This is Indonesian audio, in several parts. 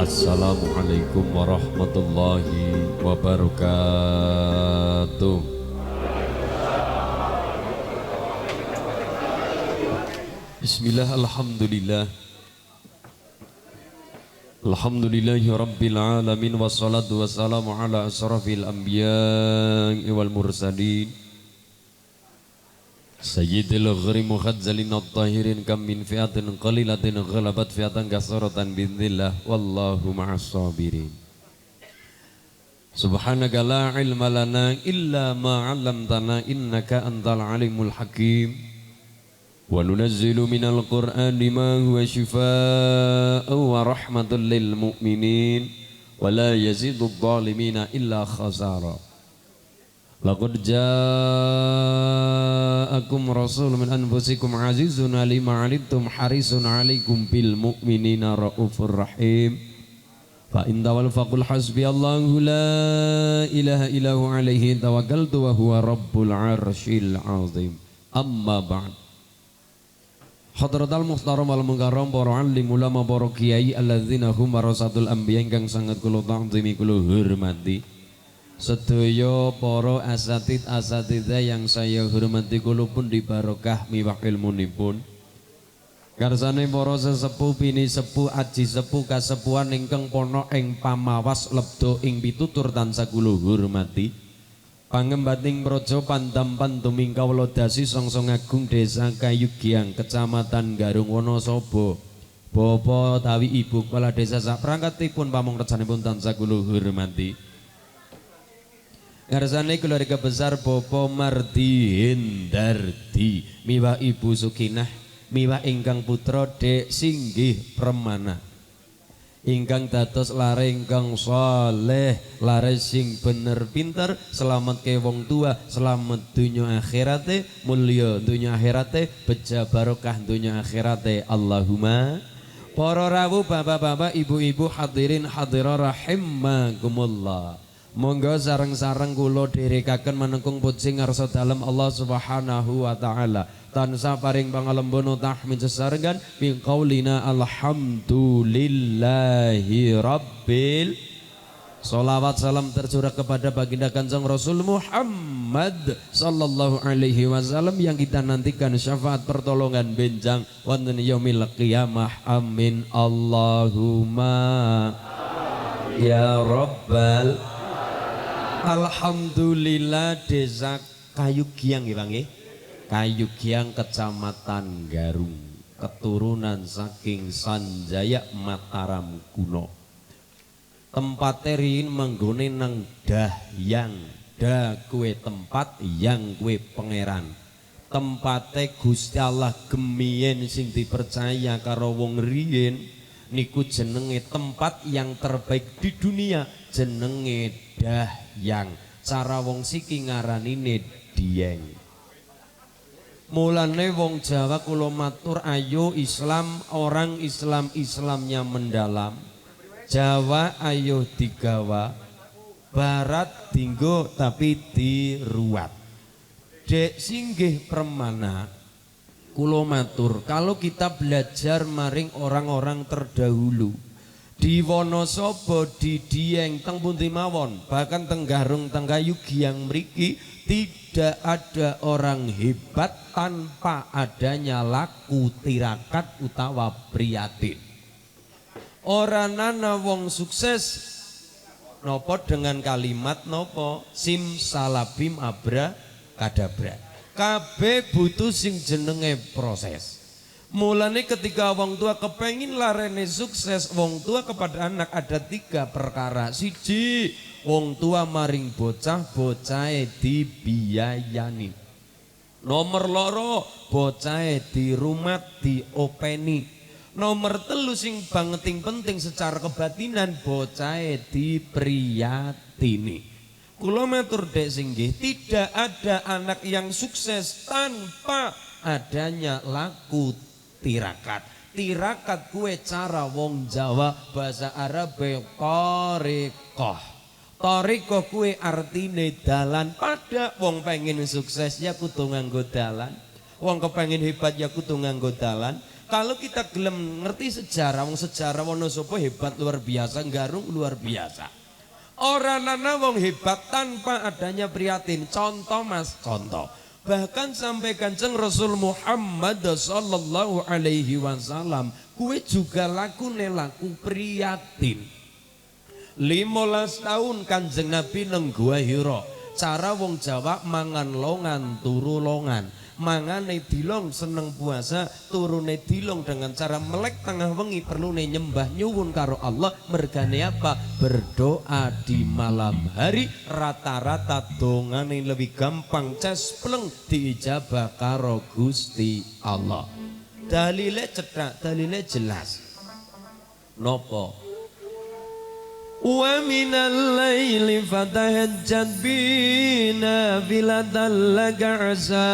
Assalamualaikum warahmatullahi wabarakatuh. Bismillah, alhamdulillah. Alhamdulillahi rabbil alamin. Wassalatu wassalamu ala asrafil anbiya'i wal mursalin Sayyidil ghari mukhadzalin at-tahirin. Kam min fi'atin qalilatin ghalabat fi'atan kasaratan bi'idznillah wallahu ma'as sabirin. Subhanaka la ilma lana illa ma 'allamtana innaka antal alimul hakim. Wa nunazzilu minal qur'ani ma huwa shifaa'un wa rahmatul lil mu'minin wa la yazidud dhalimina illa khasara. Laqad ja'akum rasulun min anfusikum azizun 'alima 'anittum harisun 'alaikum bil mu'minina raufur rahim. Fa in tawal faqul hasbiyallahu la ilaha illa hu 'alaihi tawakkaltu wa huwa rabbul 'arsyil 'azim. Amma ba'd. Hadratal muhtaram wal mukarram para alim ulama para kiai alladzina hum warasatul anbiya ingkang sangat kula ta'zimi kula hormati. Sedaya para asatid-asatidzah yang saya hormati, kula pun dibarokah miwah ilmunipun. Karsane para sesepuh bini sepuh aji sepuh kasepuhan ingkang pono ing pamawas lebda ing pitutur tansah kula hormati. Pangembating praja pandampan tuming kawula dasi Songsong Agung Desa Kayugiang Kecamatan Garung Wonosobo. Bapak tawi Ibu Kepala Desa saprangkatipun pamongrejanipun tansah kula hormati. Ngarsane keluarga besar Bapak Mardi Hendardi miwah Ibu Sukinah miwah ingkang putra Dek Singgih Permana ingkang dados lare ingkang saleh, lare sing bener pinter, selamat ke wong tua, selamat dunya akhirate, mulya dunya akhirate, beja barokah dunya akhirate. Allahumma. Para rawuh bapak-bapak, ibu-ibu, hadirin hadirat rahimakumullah. Monggo sareng-sareng kula dherekaken manengkung puji ngarsa dalem Allah Subhanahu wa taala. Tansah paring pangalembana tahmid sesarengan min qaulina alhamdulillahi rabbil. Salawat salam tercurah kepada baginda Kanjeng Rasul Muhammad sallallahu alaihi wasallam yang kita nantikan syafaat pertolongan benjang wonten yaumil qiyamah. Amin Allahumma ya rabbal. Alhamdulillah. Desa Kayugiang nggih Bang nggih. Kayugiang Kecamatan Garung, keturunan saking Sanjaya Mataram kuno. Tempate riyin manggone nang Dahyang. Da kuwe tempat, yang kuwe pangeran. Tempate Gusti Allah gemien sing dipercaya karo wong riyin niku jenenge tempat yang terbaik di dunia, jenenge Dahyang. Cara wong siki ngaranine Dieng. Mulane wong Jawa kula matur ayo Islam, orang Islam Islamnya mendalam. Jawa ayo digawa, Barat dinggo tapi diruat. Dek Singgih Permana kula matur, kalau kita belajar maring orang-orang terdahulu di Wonosobo, di Dieng, teng pundi mawon, bahkan teng Garung, teng Kayugiang mriki tidak ada orang hebat tanpa adanya laku tirakat utawa priatin. Ora nana wong sukses nopo dengan kalimat nopo sim salabim abra kadabra. Kabeh butuh sing jenenge proses. Mulane ketika wong tua kepengin larene sukses, wong tua kepada anak ada 3 perkara. Siji, wong tua maring bocah, bocahe dibiayani. Nomor loro, bocahe dirumat, diopeni. Nomor telu sing bangeting penting secara kebatinan, bocahe dipriyatini. Kula matur Dek Singgih, tidak ada anak yang sukses tanpa adanya laku tirakat. Tirakat kue cara wong Jawa bahasa Arab torikoh. Torikoh kue artine dalan. Pada wong pengen sukses ya kudu nganggo dalan. Wong kepengin hebat ya kudu nganggo dalan. Kalau kita gelem ngerti sejarah, wong sejarah Wonosobo hebat luar biasa, Garung luar biasa. Orang nana wong hebat tanpa adanya prihatin. Contoh mas, contoh. Bahkan sampai Kanjeng Rasul Muhammad sallallahu alaihi wasallam, kue juga laku prihatin. 15 tahun Kanjeng Nabi nang Gua Hira. Cara wong Jawa mangan longan turu longan. Mangane dilong seneng puasa, turune dilong dengan cara melek tengah wengi perlu nyembah nyuwun karo Allah. Mergane apa? Berdoa di malam hari. Rata-rata dongane lebih gampang cespleng diijabah karo Gusti Allah. Dalile cedak, dalile jelas. Nopo? Wa minal laili fatahajjad bina filatan laka asa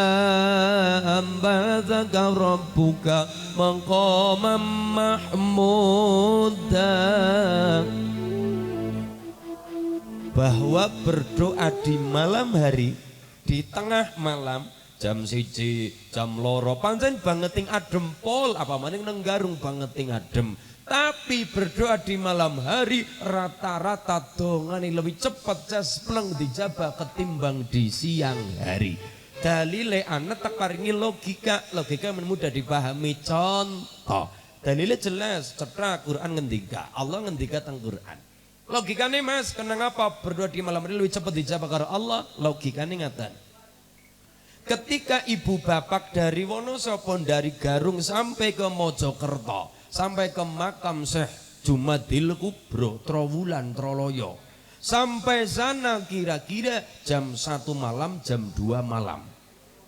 ambataka rabbuka maqaman mahmuda. Bahwa berdoa di malam hari, di tengah malam, jam 1, jam 2 pancen bangeting adem pol, apa maning nang Garung bangeting adem. Tapi berdoa di malam hari rata-rata dongane lebih cepat cespleng dijabah ketimbang di siang hari. Dalile anak tak paringi logika mudah dipahami. Contoh, dalile jelas, cetra Quran ngendika, Allah ngendika teng Quran. Logikane mas, kenapa berdoa di malam hari lebih cepat dijabah karo Allah? Logikane ngaten. Ketika ibu bapak dari Wonosobo, dari Garung sampai ke Mojokerto, sampai ke makam Syekh Jumadil Kubro Trowulan Troloyo, sampai sana kira-kira jam 1 malam, jam 2 malam.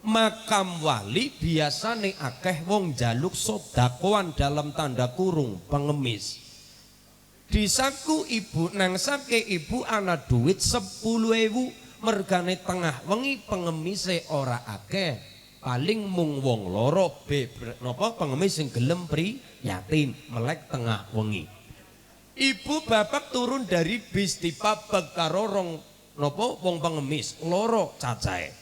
Makam wali biasane akeh wong jaluk sodakoan dalam tanda kurung pengemis. Di saku ibu nang sake ibu ana duit 10.000, mergane tengah wengi pengemise ora akeh, paling mung wong loro napa pengemis sing gelem priyatin melek tengah wengi. Ibu bapak turun dari bis dipabek karo rong napa wong pengemis loro cacahe.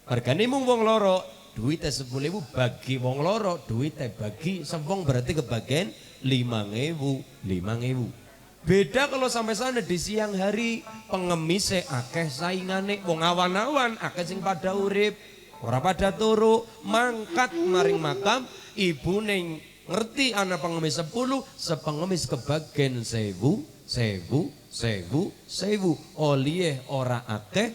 Hargane mung wong loro, duite 10.000 bagi wong loro, duite bagi sempong berarti kebagian 5.000. Beda kalau sampai sana di siang hari, pengemise akeh saingane, wong awan-awan akeh sing pada urip, ora pada turu, mangkat maring makam, ibu neng ngerti anak pengemis 10, sepengemis kebagian 1.000, oleh ora akeh,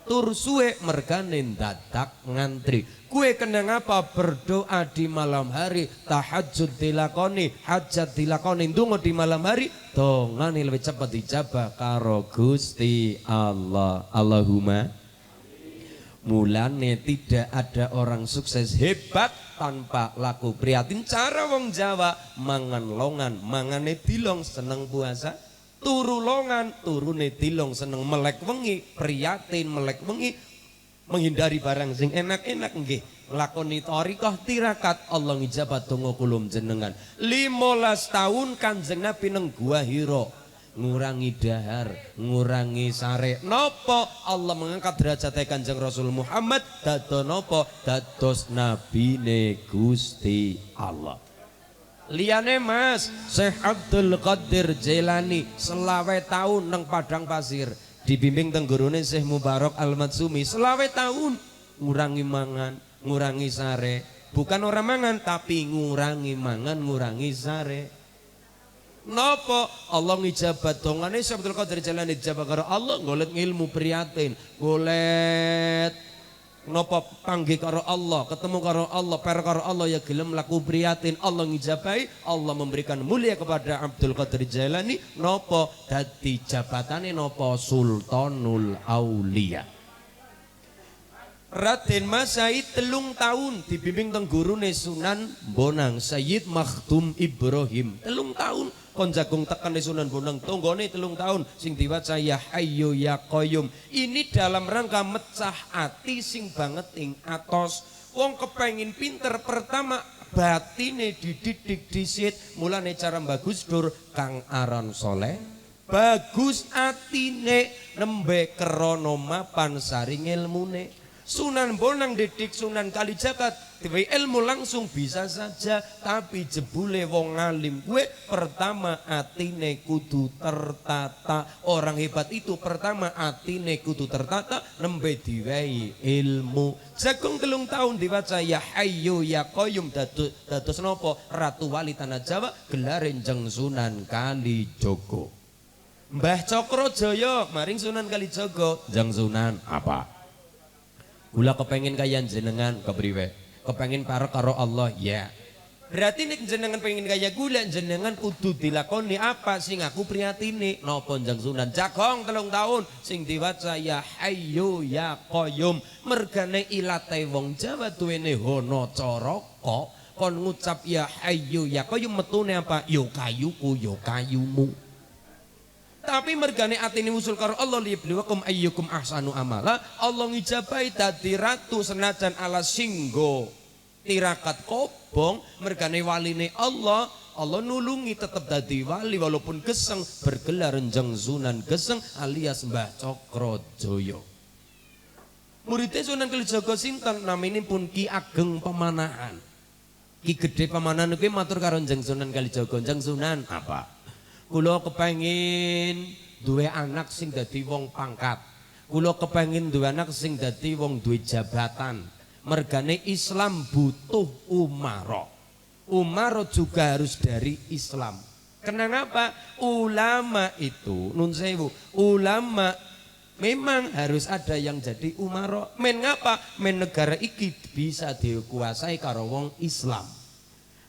tur suwe mergane dadak ngantri. Kue kena ngapa berdoa di malam hari, tahajud dilakoni, hajat dilakoni, ndonga di malam hari, dongane lebih cepat dijabah karo Gusti Allah. Allahumma. Mulane tidak ada orang sukses hebat tanpa laku prihatin. Cara wong Jawa mangan longan, mangane dilong seneng puasa, turu longan, turune dilong seneng melek wengi, prihatin melek wengi, menghindari barang sing enak-enak nggih. Lakoni thariqah tirakat, Allah ngijabat donga kula jenengan. 15 tahun Kanjeng Nabi nang Gua Hira, ngurangi dahar, ngurangi sare. Nopo Allah mengangkat derajat Kanjeng Rasul Muhammad dados nopo? Dados nabine Gusti Allah. Liyane mas, Syekh Abdul Qadir Jailani 20 tahun nang Padang Pasir, dibimbing tenggurune Syekh Mubarak Al-Matsumi 20 tahun ngurangi mangan, ngurangi sare. Bukan orang mangan tapi ngurangi mangan, ngurangi sare. Napa Allah ngijabat dongane Syekh Abdul Qadir Jailani dijabah karo Allah, golek ilmu prihatin, golek napa panggih karo Allah, ketemu karo Allah, per karo Allah ya gelem laku prihatin, Allah ngijabahi, Allah memberikan mulia kepada Abdul Qadir Jailani, napa dadi jabatane napa Sultanul Aulia. Raden Mas Said 3 tahun dibimbing teng gurune Sunan Bonang Sayyid Makhdum Ibrahim 3 tahun kon jagung tekan Sunan Bonang tonggone 3 tahun sing diwaca ya Hayyu ya Qayyum. Ini dalam rangka mecah ati sing banget ing atos. Wong kepengin pinter pertama batine dididik disit, mulane cara bagus dur kang aran soleh bagus atine nembe krana mapan saring ilmune. Sunan Bonang didik Sunan Kalijaga duwe ilmu langsung bisa saja, tapi jebule wong alim gue pertama atine kudu tertata. Orang hebat itu pertama atine kudu tertata, nembe diwehi ilmu. Jagung 3 tahun diwaca ya Hayyu ya Qayyum dados napa Ratu Wali Tanah Jawa, gelare Njeng Sunan Kalijaga. Mbah Cokrojoyo maring Sunan Kalijaga, Njeng Sunan apa? Kula kepengen kaya jenengan kepriwe? Kepengen parek karo Allah ya. Berarti nek jenengan pengen kaya kula, jenengan kudu dilakoni apa sing aku priyatine. Napa Njeng Sunan? Jagong 3 tahun sing diwaca ya Hayyu ya Qayyum. Mergane ilate wong Jawa duwene hono caraka kon ngucap ya Hayyu ya Qayyum metune apa? Yo kayuku yo kayumu. Tapi mergane atine usul karo Allah liyabluwakum ayyukum ahsanu amala. Allah ngijabahi dadi ratu senajan ala singgo tirakat kobong. Mergane waline Allah, Allah nulungi tetap dadi wali walaupun geseng, bergelar Njeng Sunan Geseng alias Mbah Cokrojoyo. Muridnya Sunan Kalijaga sinten naminipun Ki Ageng Pemanahan. Ki Gede Pemanahan kuwi matur karo Njeng Sunan Kalijaga, Njeng Sunan apa? Kula kepengin duwe anak sing dadi wong pangkat. Kula kepengin duwe anak sing dadi wong duwe jabatan. Mergane Islam butuh umaro. Umaro juga harus dari Islam. Kenapa? Ulama itu, nun sewu, ulama memang harus ada yang jadi umaro. Men ngapa? Men negara iki bisa dikuasai karo wong Islam.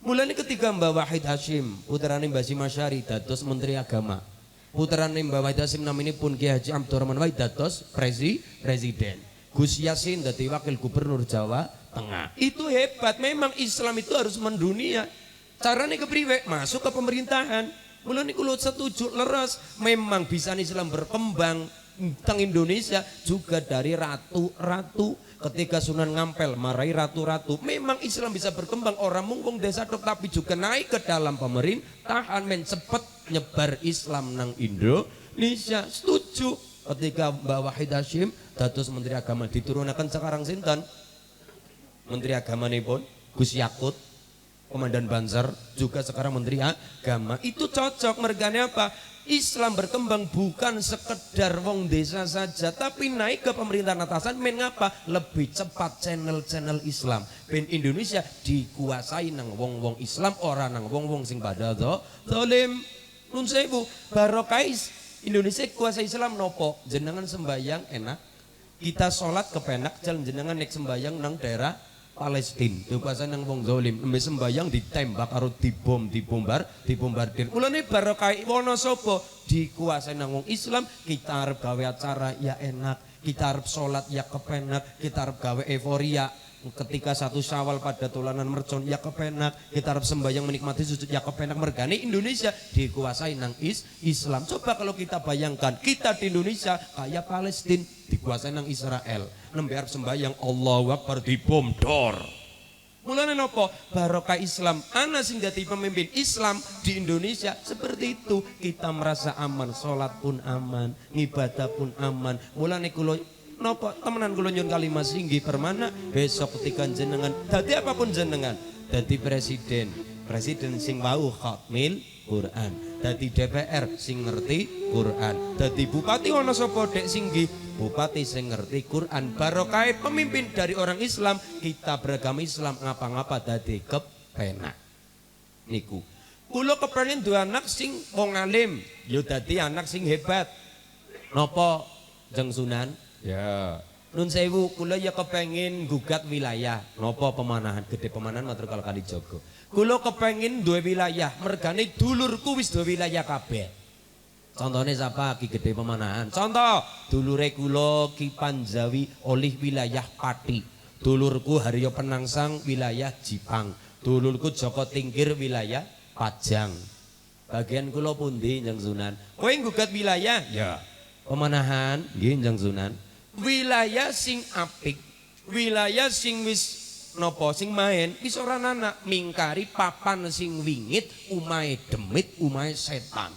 Mulanya ketika Mbah Wahid Hasyim putrane Mbah Hasyim Asy'ari dados Menteri Agama, putrane Mbah Wahid Hasyim naminipun Ki Haji Abdurrahman Wahid dados presiden, Gus Yasin dadi wakil gubernur Jawa Tengah. Itu hebat, memang Islam itu harus mendunia. Caranya kepriwe? Masuk ke pemerintahan. Mulanya kula setuju leres, memang bisa Islam berkembang teng Indonesia juga dari ratu-ratu. Ketika Sunan Ngampel marahi ratu-ratu, memang Islam bisa berkembang. Orang mungkung desa dok tapi juga naik ke dalam pemerintahan, men cepet nyebar Islam nang Indonesia. Setuju. Ketika Mbah Wahid Hasyim dados Menteri Agama diturunakan sekarang sinten? Menteri Agama pun Gus Yakut, Komandan Banser juga sekarang Menteri Agama. Itu cocok. Mergane apa? Islam berkembang bukan sekedar wong desa saja, tapi naik ke pemerintahan atasan. Men ngapa? Lebih cepat channel-channel Islam. Ben Indonesia dikuasai nang wong-wong Islam, orang nang wong-wong sing pada zalim. Nun sewu, barokah Indonesia kuasai Islam nopo? Jenengan sembayang enak, kita sholat kepenak, jalan jenengan nek sembayang nang daerah Palestina, dikuasai nang wong zalim, nembe sembayang ditembak karo dibombardir. Mulane barokah Wonosobo dikuasai nang wong Islam, kita arep gawe acara ya enak, kita arep salat ya kepenak, kita arep gawe euforia ketika 1 Syawal pada tulanan mercon ya kepenak, kita arep sembayang menikmati sujud ya kepenak. Mergane Indonesia dikuasai nang Islam. Coba kalau kita bayangkan kita di Indonesia kayak Palestina dikuasai nang Israel, nembe arep sembayang Allahu Akbar dibom dor. Mulane napa? Barokah Islam. Ana sing dadi pemimpin Islam di Indonesia seperti itu. Kita merasa aman, salat pun aman, ibadah pun aman. Mulane kula napa temenan kula nyuwun kalimat singgih permana besok ketika jenengan dadi apapun jenengan, dadi presiden sing wau khatmil Quran, dadi DPR sing ngerti Quran, dadi bupati ana sapa dek singgih bupati sing ngerti Quran. Barokah pemimpin dari orang Islam, kita beragama Islam ngapa-ngapa dadi kepenak. Niku kula kepengin duwe anak sing wong alim, yo dadi anak sing hebat. Napa Njeng Sunan? Ya, nun sewu kula ya kepengin gugat wilayah. Napa Pemanahan, Gede Pemanahan matur kala Kalijaga. Kula kepengin duwe wilayah, mergane dulurku wis duwe wilayah kabeh. Contohnya siapa? Ki Gede Pemanahan. Contoh, dulure kula Ki Panjawi oleh wilayah Pati. Dulurku Haryo Penangsang wilayah Jipang. Dulurku Joko Tingkir wilayah Pajang. Bagian kula pundi Njeng Sunan? Kowe gugat wilayah? Ya. Pemanahan nggih Njeng Sunan. Wilayah sing apik, wilayah sing wis nopo sing main wis ora anak mingkari papan sing wingit, umahe demit, umahe setan.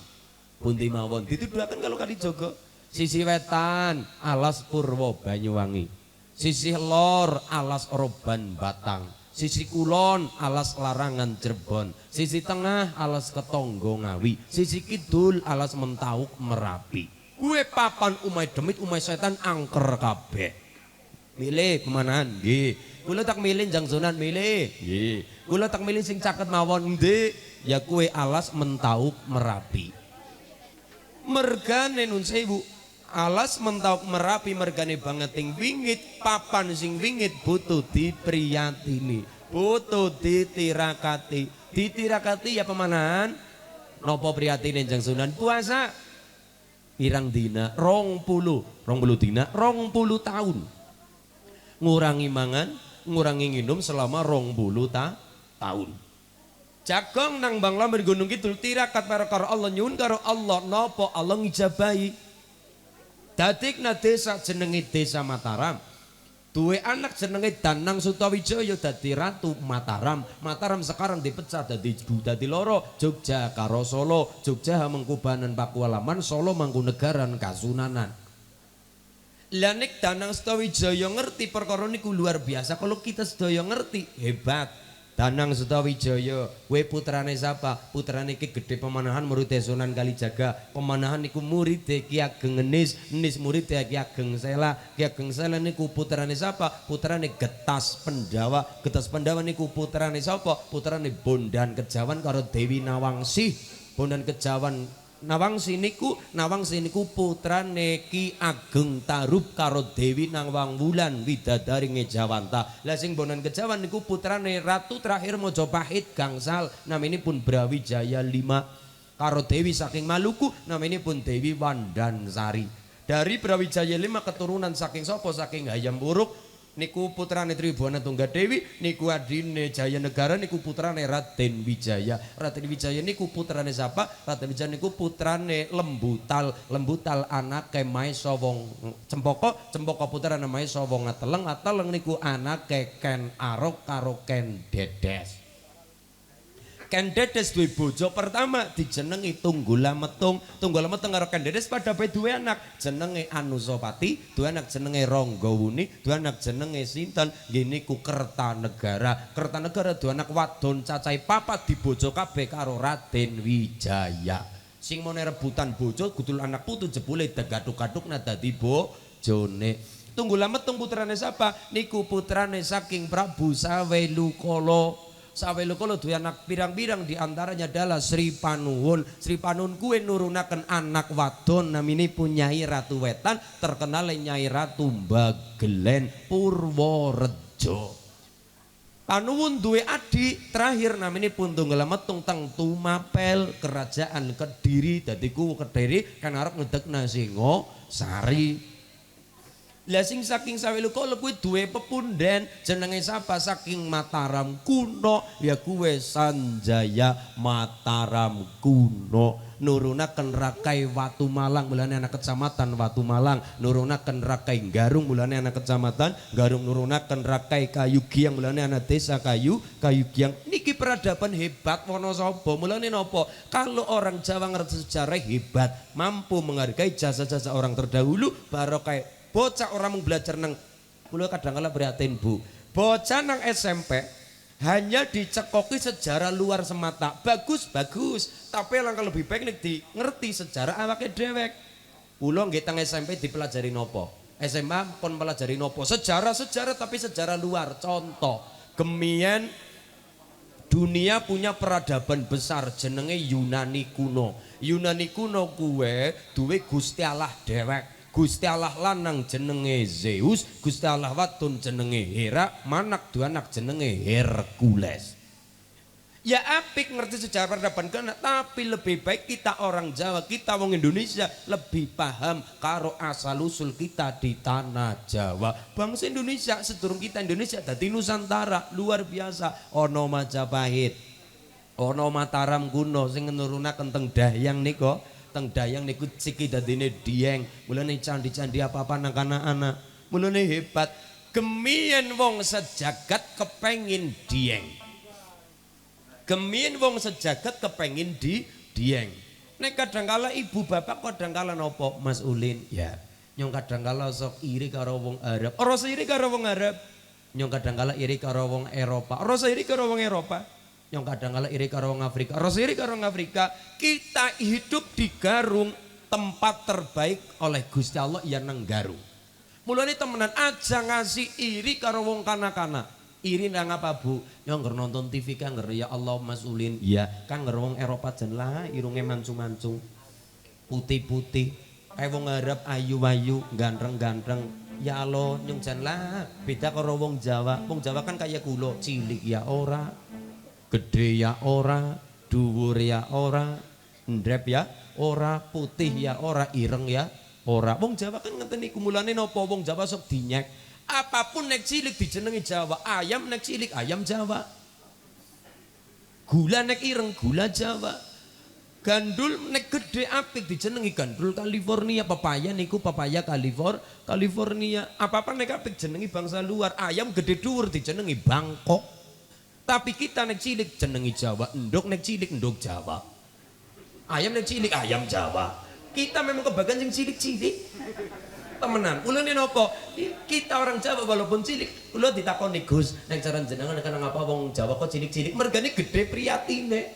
Pundi mawon dituduhaken kalau Kalijaga. Sisi wetan Alas Purwo Banyuwangi, sisi lor alas Roban Batang, sisi kulon alas Larangan Cirebon, sisi tengah alas Ketonggo Ngawi, sisi kidul alas Mentauk Merapi. Kue papan umai demit umai setan angker kabeh. Milih kemanahan? Nggih. Kula tak milih Jangsunan milih. Nggih. Kula tak milih sing caket mawon nggih. Ya kue alas Mentauk Merapi. Mergane nun sewu alas Mentauk Merapi mergane banget ting wingit, papan sing wingit butuh dipriyatini, butuh ditirakati. Ditirakati ya pemanahan nopo priyatine Jangsunan puasa pirang dina 20 dina 20 tahun ngurangi mangan ngurangi nginum selama 20 tahun. Jagong nang Bang Lamber Gunung Kidul tirakat karo Allah nyuwun karo Allah napa Allah ngijabahi. Dadikna desa jenenge Desa Mataram. Duwe anak jenenge Danang Sutawijaya dadi Ratu Mataram. Mataram sekarang dipecah dadi loro, Jogja karo Solo, Jogja Mangkubanan Pakualaman, Solo Mangkunegaran Kasunanan. Lah nek Danang Sutawijaya ngerti perkara niku luar biasa. Kalau kita sedaya ngerti hebat. Danang Sutawijaya, kowe putrane sapa? Putrane iki gedhe pemanahan murid Sunan Kalijaga. Pemanahan niku murid Ki Ageng Enis, Enis murid Ki Ageng Sela. Ki Ageng Sela niku putrane sapa? Putrane Getas Pendawa. Getas Pendawa niku putrane sapa? Putrane Bondan Kejawan karo Dewi Nawangsi. Bondan Kejawan Nawangsi niku putrane Ki Ageng Tarub karo Dewi Nawangwulan Widadari Ngejawanta. Lah sing Bondan Kejawan niku putrane Ratu terakhir Mojopahit Gangsal naminipun Brawijaya 5 karo Dewi saking Maluku naminipun Dewi Wandansari. Dari Brawijaya 5 keturunan saking sapa? Saking Hayam Wuruk niku putrane Tribhuwana Tunggadewi, niku adine Jayanegara, niku putrane Raden Wijaya. Raden Wijaya niku putrane sapa? Raden Wijaya niku putrane Lembutal. Lembutal anake Maesa wong Cempaka, Cempaka putrane Maesa wong Ngateleng. Ngateleng niku anake Ken Arok karo Ken Dedes. Ken Dedes duwe bojo pertama dijenengi Tunggula Metung. Tunggula Metung karo Ken Dedes pada duwe anak jenenge Anusapati, duwe anak jenenge Ranggawuni, duwe anak jenenge sinten? Nggih niku Kertanegara. Kertanegara duwe anak wadon cacahe 4 dibojo kabeh karo Raden Wijaya. Sing mone rebutan bojo gudul anak putu jebule degaduk-gadukna dadi bojone. Tunggula Metung putrane sapa? Niku putrane saking Prabu Sawelukala. Sawelukala duwe anak pirang-pirang diantaranya adalah Sri Panuwun. Sri Panuwun kuwi nurunaken anak wadon naminipun Nyai Ratu Wetan terkenal Nyai Ratu Bagelen Purworejo. Panuwun duwe adik terakhir naminipun Tunggala Metung teng Tumapel Kerajaan Kediri dadi ku Kediri kan arep ngedekna Singosari. Lah sing saking Sawelukala kuwi duwe pepunden jenenge sapa? Saking Mataram kuno ya kuwe Sanjaya Mataram kuno. Nurunaken Rakai Watu Malang mulane anak kecamatan Watu Malang, nurunaken Rakai Garung mulane anak kecamatan Garung, nurunaken Rakai Kayu Giang mulane anak desa Kayu Giang. Niki peradaban hebat Wonosobo. Mulane napa? Kalau orang Jawa ngerti sejarah hebat, mampu menghargai jasa-jasa orang terdahulu, barokah bocah orang mau belajar nang kula kadang-kala prihatin Bu. Bocah nang SMP hanya dicekoki sejarah luar semata. Bagus, tapi langkah lebih baik nek di ngerti sejarah awake dhewek. Kula nggih teng SMP dipelajari nopo? SMA pun pelajari nopo? Sejarah tapi sejarah luar. Contoh, gemien dunia punya peradaban besar jenenge Yunani kuno. Yunani kuno kuwe duwe Gusti Allah dhewek. Gusti Allah lanang jenenge Zeus, Gusti Allah wadon jenenge Hera, manak dua anak jenenge Hercules. Ya apik ngerti sejarah peradaban kana, tapi lebih baik kita orang Jawa, kita wong Indonesia lebih paham karo asal usul kita di tanah Jawa. Bangsa Indonesia sedurung kita Indonesia dadi Nusantara luar biasa. Ono Majapahit, ono Mataram kuno sing nurunaken teng Dahyang nika. Teng Dayang niku ciki dadine Dieng. Mulane candi-candi apa-apa nang anak-anak. Mulane hebat. Gemien wong sejagat kepengin Dieng. Gemien wong sejagat kepengin Dieng. Nek kadangkala ibu bapak kadangkala nopo Mas Ulin? Ya. Nyong kadangkala sok iri karo wong Arab. Ora iri karo wong Arab. Nyong kadangkala iri karo wong Eropa. Ora iri karo wong Eropa. Nyong kadangkala iri karo wong Afrika. Ora iri karo wong Afrika. Kita hidup di Garung, tempat terbaik oleh Gusti Allah yang nang Garung. Mulane temenan aja ngasih iri karo wong kana-kana. Iri nang apa Bu? Nyong nger nonton TV kan nger ya Allah masulin. Iya, kan nger wong Eropa jen lah irunge mancung-mancung. Putih-putih. Kayak wong Arab ayu-ayu, ganteng-ganteng. Ya Allah, nyong jan lah beda karo wong Jawa. Wong Jawa kan kayak kulo, cilik ya ora, gede ya ora, dhuwur ya ora, ndrep ya ora, putih ya ora, ireng ya ora. Wong Jawa kan ngeten niku mulane napa wong Jawa sok dinyek. Apapun nek cilik dijenengi Jawa, ayam nek cilik ayam Jawa. Gula nek ireng gula Jawa. Gandul nek gede apik dijenengi gandul California, pepaya niku pepaya California. Apa-apa nek apik jenengi bangsa luar. Ayam gede dhuwur dijenengi Bangkok. Tapi kita nek cilik jenengi Jawa, endok nek cilik endok Jawa. Ayam nek cilik ayam Jawa. Kita memang kebagian sing cilik-cilik. Temenan, ulune napa? Kita orang Jawa walaupun cilik, kula ditakoni Gus, nek cara jenengan kenang apa wong Jawa kok cilik-cilik, mergane gede priyatine.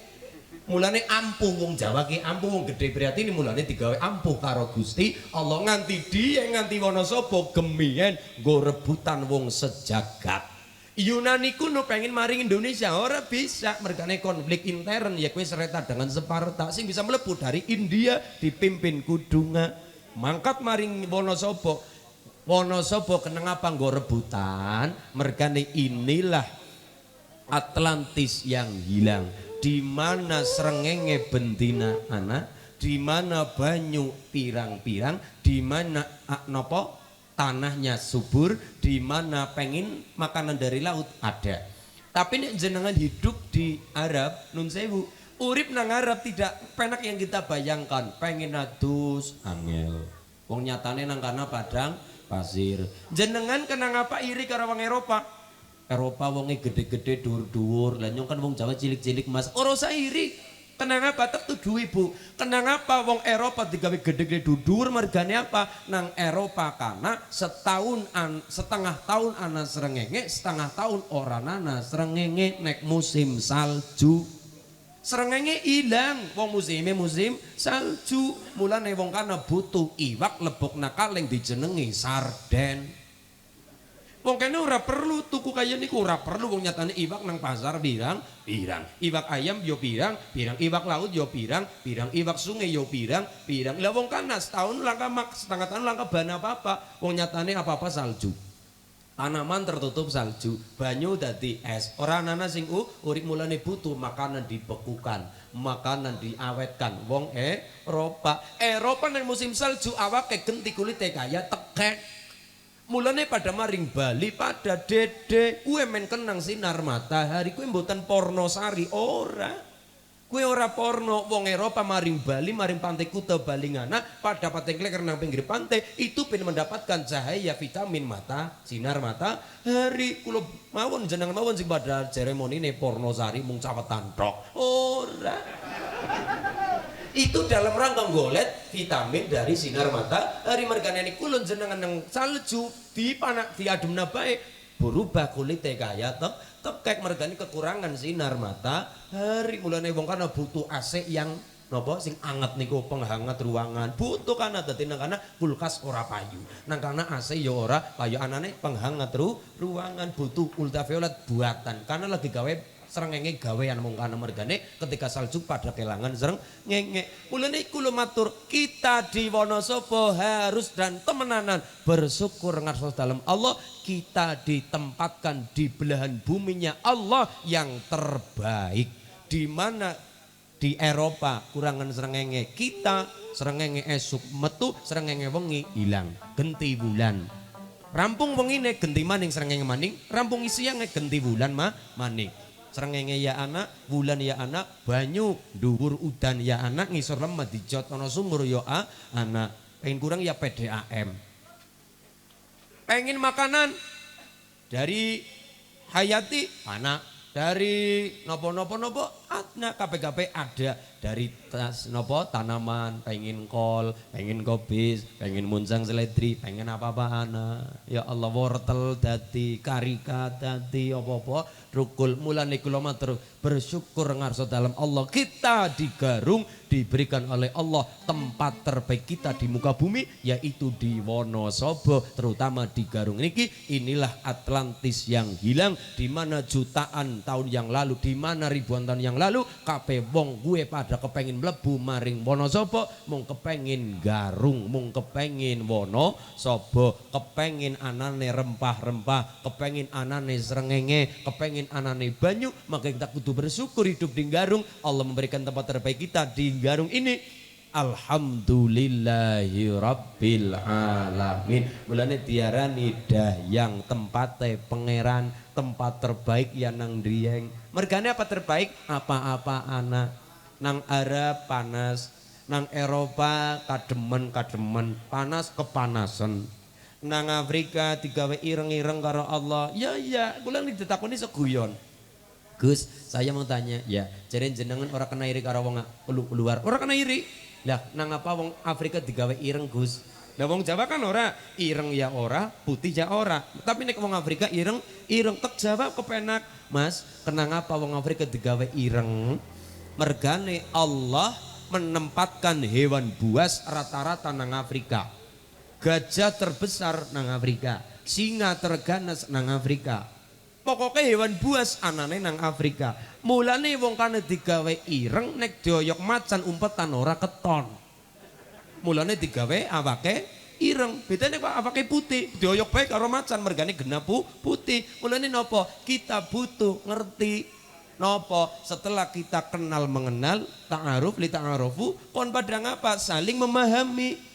Mulane ampuh wong Jawa ki ampuh wong gede priyatine mulane digawe ampuh karo Gusti Allah nganti Dieng nganti Wonosobo gemiyen nggo rebutan wong sejagat. Yunani kuno pengen maring Indonesia ora bisa mergane konflik intern ya kowe sereta dengan Sparta sing bisa mlebu dari India dipimpin Kudunga mangkat maring Wonosobo. Wonosobo kenapa nggo rebutan mergane inilah Atlantis yang hilang. Di mana srengenge bentina anak, di mana banyu pirang-pirang, di mana nopo tanahnya subur, di mana pengen makanan dari laut ada. Tapi nek jenengan hidup di Arab, nun sewu, urip nang Arab tidak penak yang kita bayangkan. Pengen adus, angel. Wong nyatane nang kana padang pasir. Jenengan kenang apa iri karo wong Eropa? Eropa wonge gede-gede dhuwur-dhuwur. Lah nyong kan wong Jawa cilik-cilik Mas. Ora sairi. Kenang apa tertuduh Ibu? Kenang apa wong Eropa digawe gede-gede dhuwur mergane apa? Nang Eropa kana setengah tahun ana srengenge, setengah tahun ora ana srengenge nek musim salju. Srengenge ilang, wong musim salju. Mulane wong kana butuh iwak lebokna kaleng dijenengi sarden. Wong kene ora perlu tuku kaya niku ora perlu wong nyatane iwak nang pasar pirang. Iwak ayam yo pirang, iwak laut yo pirang, iwak sungai yo pirang. Lah wong kana setahun langka setengah tahun langka bahan apa-apa. Wong nyatane apa-apa salju. Tanaman tertutup salju, banyu dadi es. Ora ana sing urip mulane butuh makanan dibekukan, makanan diawetkan. Wong Eropa nang musim salju awake genti kulite kaya tekek. Mulane pada maring Bali pada dede kue men kenang sinar matahari kue mboten porno sari ora kue ora porno wong Eropa maring Bali maring pantai Kuta Balingana pada pantai kleker nang pinggir pantai itu pengen mendapatkan cahaya vitamin mata sinar matahari kulo mawon jenengan mawon sing pada seremoni ne porno sari mung cawetan tok ora itu dalam rangka golet vitamin dari sinar matahari mergane niku kulon jenengan nang salju diademna bae berubah kulite kaya tekek mergane kekurangan sinar matahari mulane wong kana butuh AC yang napa sing anget niku penghangat ruangan butuh kana dadi nang kana kulkas ora payu nang kana AC ya ora payu anane penghangat ruangan butuh ultraviolet buatan karena lagi gawe srengenge gawean mung kana mergane ketika salju pada kelangan srengenge. Mulane kula matur kita di Wonosobo harus dan temenanan bersyukur ngarsos dalam Allah kita ditempatkan di belahan buminya Allah yang terbaik. Di mana di Eropa kurangan srengenge kita srengenge esuk metu srengenge wengi ilang genti bulan. Rampung wengine genti maning srengenge maning rampung siange genti bulan maning. Srengenge ya anak, bulan ya anak, banyu, dhuwur udan ya anak, ngisor lemah dijot ana sumur ya anak. Pengen kurang ya PDAM. Pengen makanan dari Hayati anak, dari nopo manfaatnya KPKP ada dari tanaman, pengen kol, pengen kobis, pengen munjang seledri, pengen apa-apa anak. Ya Allah, wortel dadi, karika dadi, apa-apa rukul. Mulane kula matur bersyukur ngarsa dalam Allah kita digarung diberikan oleh Allah tempat terbaik kita di muka bumi, yaitu di Wonosobo, terutama di Garung niki. Inilah Atlantis yang hilang, di mana jutaan tahun yang lalu, di mana ribuan tahun yang lalu kabeh wong gue pada kepengin mlebu maring Wonosobo, mung kepengin Garung, mung kepengin Wonosobo, kepengin anane rempah-rempah, kepengin anane srengenge, kepengin anane banyu. Maka kita kudu bersyukur hidup di Garung. Allah memberikan tempat terbaik kita di Garung ini. Alhamdulillahi Rabbil Alamin. Mulane diarani Dayang tempate pangeran, tempat terbaik ya nang Drieng. Mergane apa terbaik? Apa-apa anak. Nang Arab panas, nang Eropa kademen panas kepanasan. Nang Afrika digawe ireng-ireng karo Allah. Ya, kula ditakoni seguyon. Gus, saya mau tanya, ya, jadi jenengan orang kena iri karo wong luar, orang kena iri. Lah, nang apa wong Afrika digawe ireng, Gus? Lah wong Jawa kan ora, ireng ya ora, putih ya ora. Tapi nek wong Afrika ireng tek Jawa kepenak. Mas, kenang apa wong Afrika digawe ireng? Mergane Allah menempatkan hewan buas rata-rata nang Afrika. Gajah terbesar nang Afrika, singa terganas nang Afrika. Pokoknya hewan buas anane nang Afrika. Mulane wong kane digawe ireng nek dioyok macan umpetan ora keton. Mulane digawe awake ireng. Bedane kok awake putih, dioyok bae karo macan mergane genap putih. Mulane napa? Kita butuh ngerti napa setelah kita kenal mengenal ta'aruf li ta'arufu kon pada ngapa saling memahami.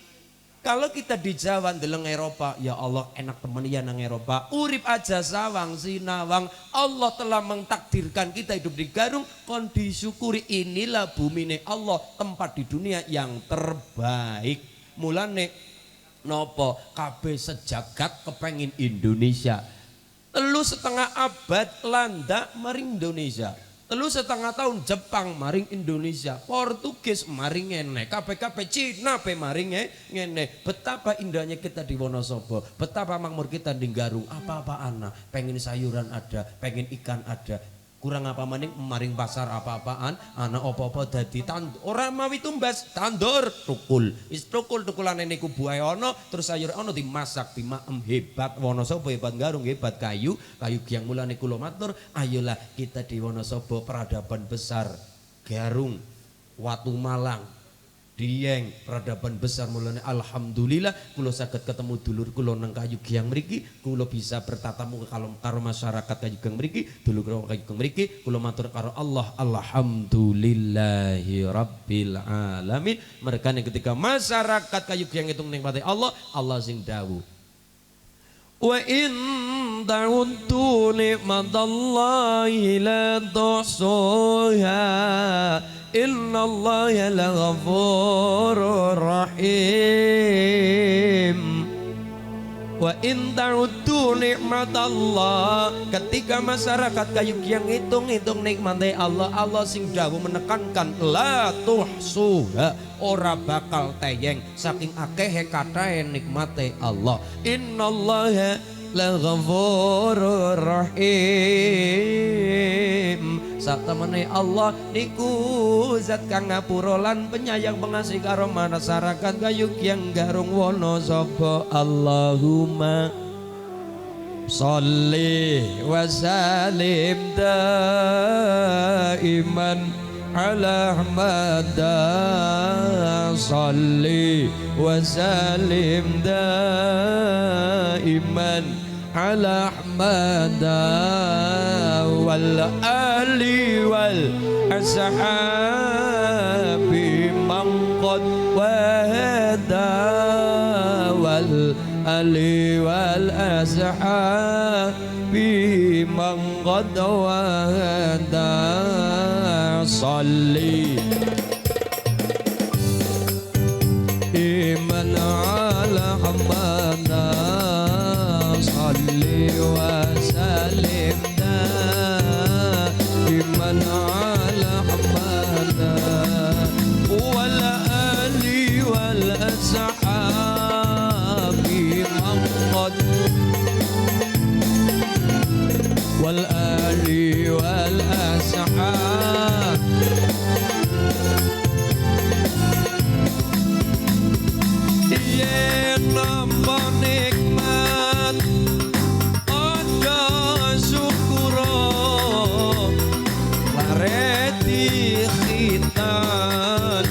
Kalau kita di Jawa ndeleng Eropa, ya Allah enak temen ya nang Eropa. Urip aja sawang sinawang. Allah telah mentakdirkan kita hidup di Garung, kon disyukuri. Inilah bumine Allah, tempat di dunia yang terbaik. Mulane nopo kabeh sejagat kepengin Indonesia. 3,5 abad landa maring Indonesia. 3,5 tahun Jepang maring Indonesia, Portugis maring ngene, kabeh Cina pe maring ngene. Betapa indahnya kita di Wonosobo, betapa makmur kita di Garung. Apa-apa anak, pengen sayuran ada, pengen ikan ada. Kurang apa maning maring pasar apa-apaan, anak apa-apa dadi tandur. Ora mawi tumbas, tandur tukul. Wis tukulane niku buah ono, terus sayur ono dimasak, dimaem. Hebat Wonosobo, hebat Garung, hebat kayu Giang. Mulane kula matur, ayolah kita di Wonosobo, peradaban besar. Garung, Watu Malang, Dieng, peradaban besar. Mulane alhamdulillah kula saged ketemu dulur kula nang Kayu Giang mriki, kula bisa bertatamu karo masyarakat Kayu Giang mriki, dulur kula Kayu Giang mriki, kula matur karo Allah, alhamdulillahi rabbil alamin. Merkane ketika masyarakat Kayu Giang itu nikmati Allah, Allah sing dawuh, wa in ta'uddu ni'matallahi la tuhsuha innallaha laghafurur rahim. Wa in ta'uddu nikmatallah, ketika masyarakat Kayu Giang hitung-hitung nikmate Allah, Allah sing dawuh menekankan la tuhsuha, ora bakal teyeng saking akehe katahe nikmate Allah. Innallaha laghafurur rahim. Satemene Allah niku zat kang ngapura lan penyayang pengasih karo masyarakat Kayu Giang Garung Wonosobo. Allahumma sholli wa sallim daiman ala Ahmad, sholli wa sallim daiman ala Ahmad wal ali wal ashabi man qad wahada wal ali wal ashabi man qad wahada. Salli iman ala Ahmad, salli wa sallim daiman ala ashabi maqad wal ali wal ashab yen nampa nikmat aja syukura lareti khitan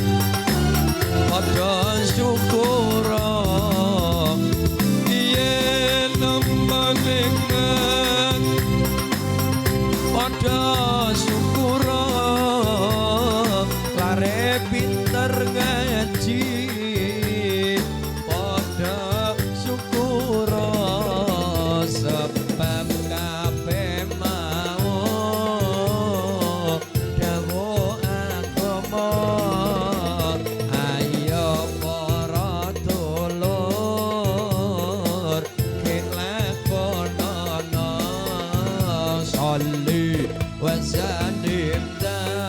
aja syukura yen nampa nikmat aja syukura lare pinter ngaji sebab kabeh mau dawuh agama ayo para dulur kelakonono sholli wa sallim daiman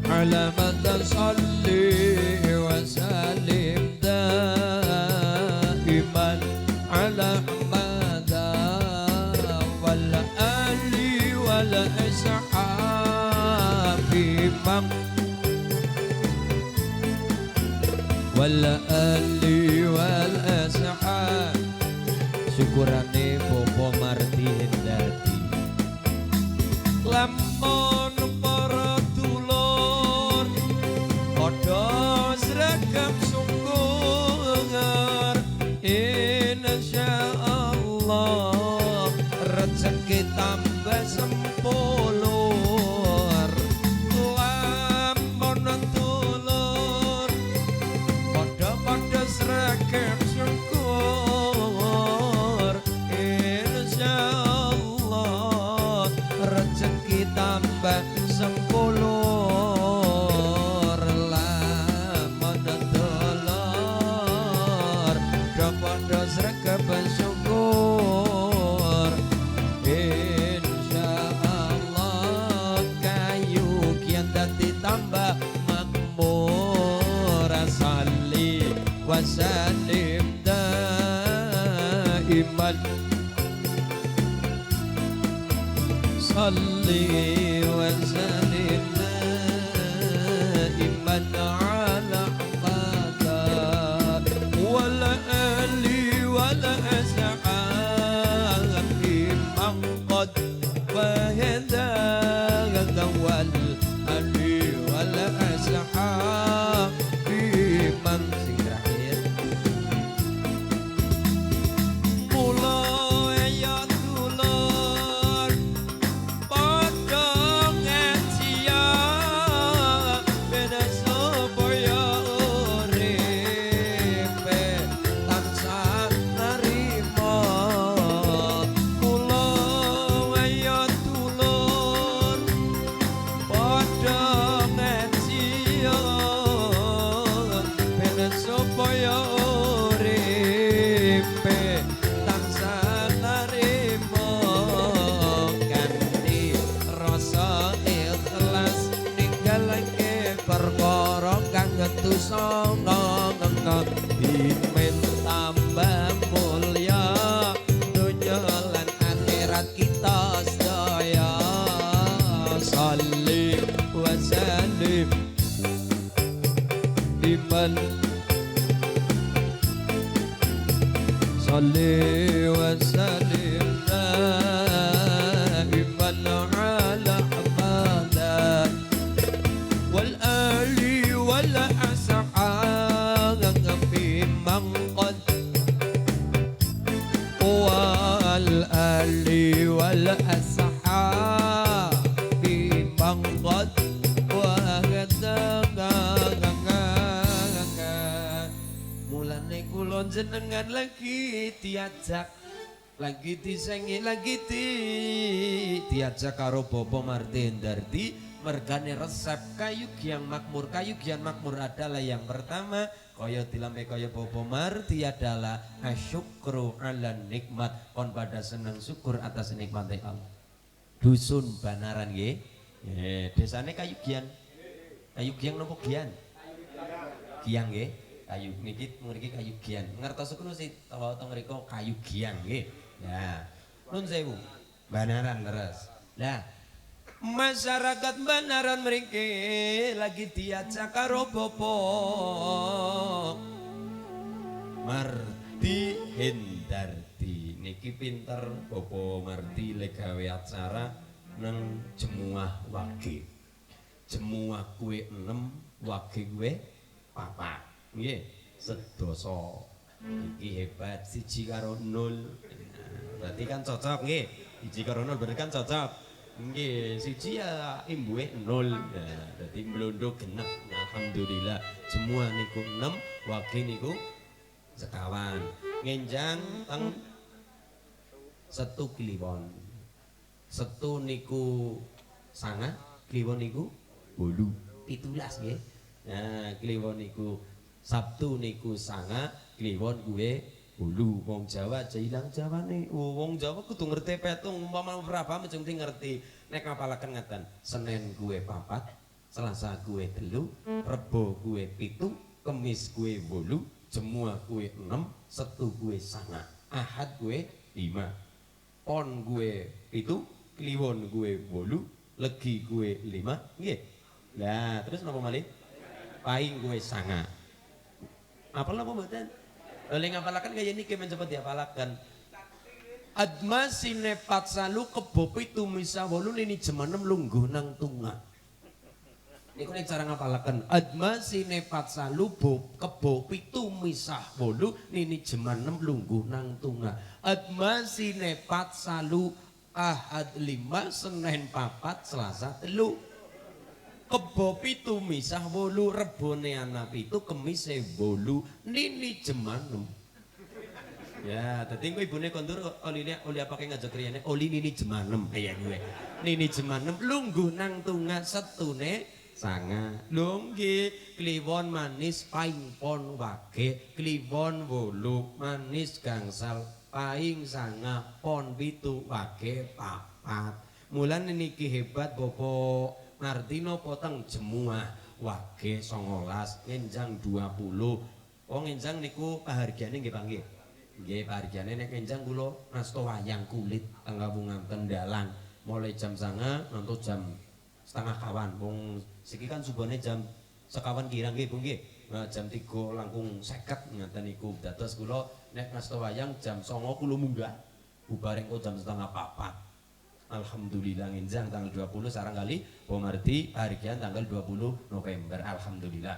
ala man sholli wa sallim على أحمد والآل والأصحاب والآل والأصحاب syukurane Bopo Marti Hendati lamun para dulur padha sregep sungguh insyaallah rezeki tambah sempulur lamun dulur padha-padha sregep syukur insyaallah rezeki tambah sempulur lamun dulur padha sregep syukur insyaallah kayu kian dadi tambah makmur salli wa sallim daiman salli wa sallim daiman ala ahmad wal ali wal ashab maqad wa hada wal ali wal ashab man sing terakhir mulai ya dulur padha ngajiya beda supaya uripe tansah narima kula ya dulur padha ngajiya beda supaya uripe tansah narima kanthi rasa ikhlas ninggalake perkara kang getusana bimen tambah mulya dunya lan akhirat kita sedaya salli wa sallim iman salli wa sallim daiman ala ahmad wal ali wal ashab man qad wal ali wal ashab man qad wa mulane kula jenengan lagi diajak lagi disengi lagi diajak karo Bopo Marti Hendardi mergane resep kayugian makmur. Kayugian makmur adalah yang pertama kaya dilampe kaya Bopo Marti adalah asyukru ala nikmat, kon pada seneng syukur atas nikmatnya Allah. Dusun Banaran nggih. Desane Kayugian. Kayu giang nopo gian? Giang nggih. Kayu niki mriki kayu giang. Ngertos kulo sih tawa teng mriku kayu giang nggih. Ya. Nun sewu. Banaran leres. Lah masyarakat Banaran mriki lagi diajak karo Bapak Mardi Hendardi. Niki pinter Bapak Mardi le gawe acara nang Jemuah Wage. Jemuah kue 6, wage kue 4. Nggih, sedoso. Iki hebat, 1 karo 0. Berarti kan cocok nggih. 1 karo 0 berarti kan cocok. Nggih, 1 ya imbuhe 0. Nah, dadi mlondo genep. Alhamdulillah. Jemuah niku 6, wage niku sekawan. Ngenjang teng Setu Kliwon. Setu niku 9, Kliwon niku 8, 17 nggih. Nah, Kliwon niku Sabtu niku 9, Kliwon kuwe 8. Wong Jawa aja ilang Jawane. Wong Jawa kudu ngerti petung, umpama berapa mesti ngerti. Nek ngapalaken ngeten, Senin kuwe 4, Selasa kuwe 3, Rebo kuwe 7, Kemis kuwe 8, Jemuah kuwe 6, Setu kuwe 9, Ahad kuwe 5, Pon kuwe 7, Kliwon kuwe 8, Legi kuwe 5 nggih. Lah terus napa malih? Paing kuwe 9. Apal napa mboten? Lha ngapalaken kaya niki men cepet diapalaken. Adma sine patsalu kebo 7 misa 8 nini jam 6 lungguh nang tungah. Niku nek cara ngapalaken. Adma sine patsalu kebo 7 misa 8 nini jam 6 lungguh nang tungah. Adma sine patsalu Ahad 5, Senin 4, Selasa 3. Kebo 7 misah 8, Rebone ana 7, Kemise 8, nini jam 6. Ya, tadi gue ibune kondur oli apa kayak ngajak riyane oli nini jam 6. Ya gue. Nini jam 6 lungguh nang tungah setune 9. Lho nggih, Kliwon manis paing pon wage, Kliwon 8 manis gangsal paing 9 pon 7 wage 4. Mulane niki hebat Bapak Martino potong Jemuah wage 19 ngenjang 20. Oh ngenjang niku pahargyane nggih Pak nggih. Nggih pahargyane nek ngenjang kula nasta wayang kulit teng Kapunganten Dalang mulai jam 09.00 ngantos jam setengah kawan. Wong siki kan subane jam sekawan kirang nggih Bu nggih. Nah, jam 3 langkung 50 ngaten niku. Dados kula nek nasta wayang jam 09.00 kula munggah. Bubar engko jam setengah 4. Alhamdulillah nginjang tanggal 20 sarang kali Pomardi Hargian tanggal 20 November. Alhamdulillah.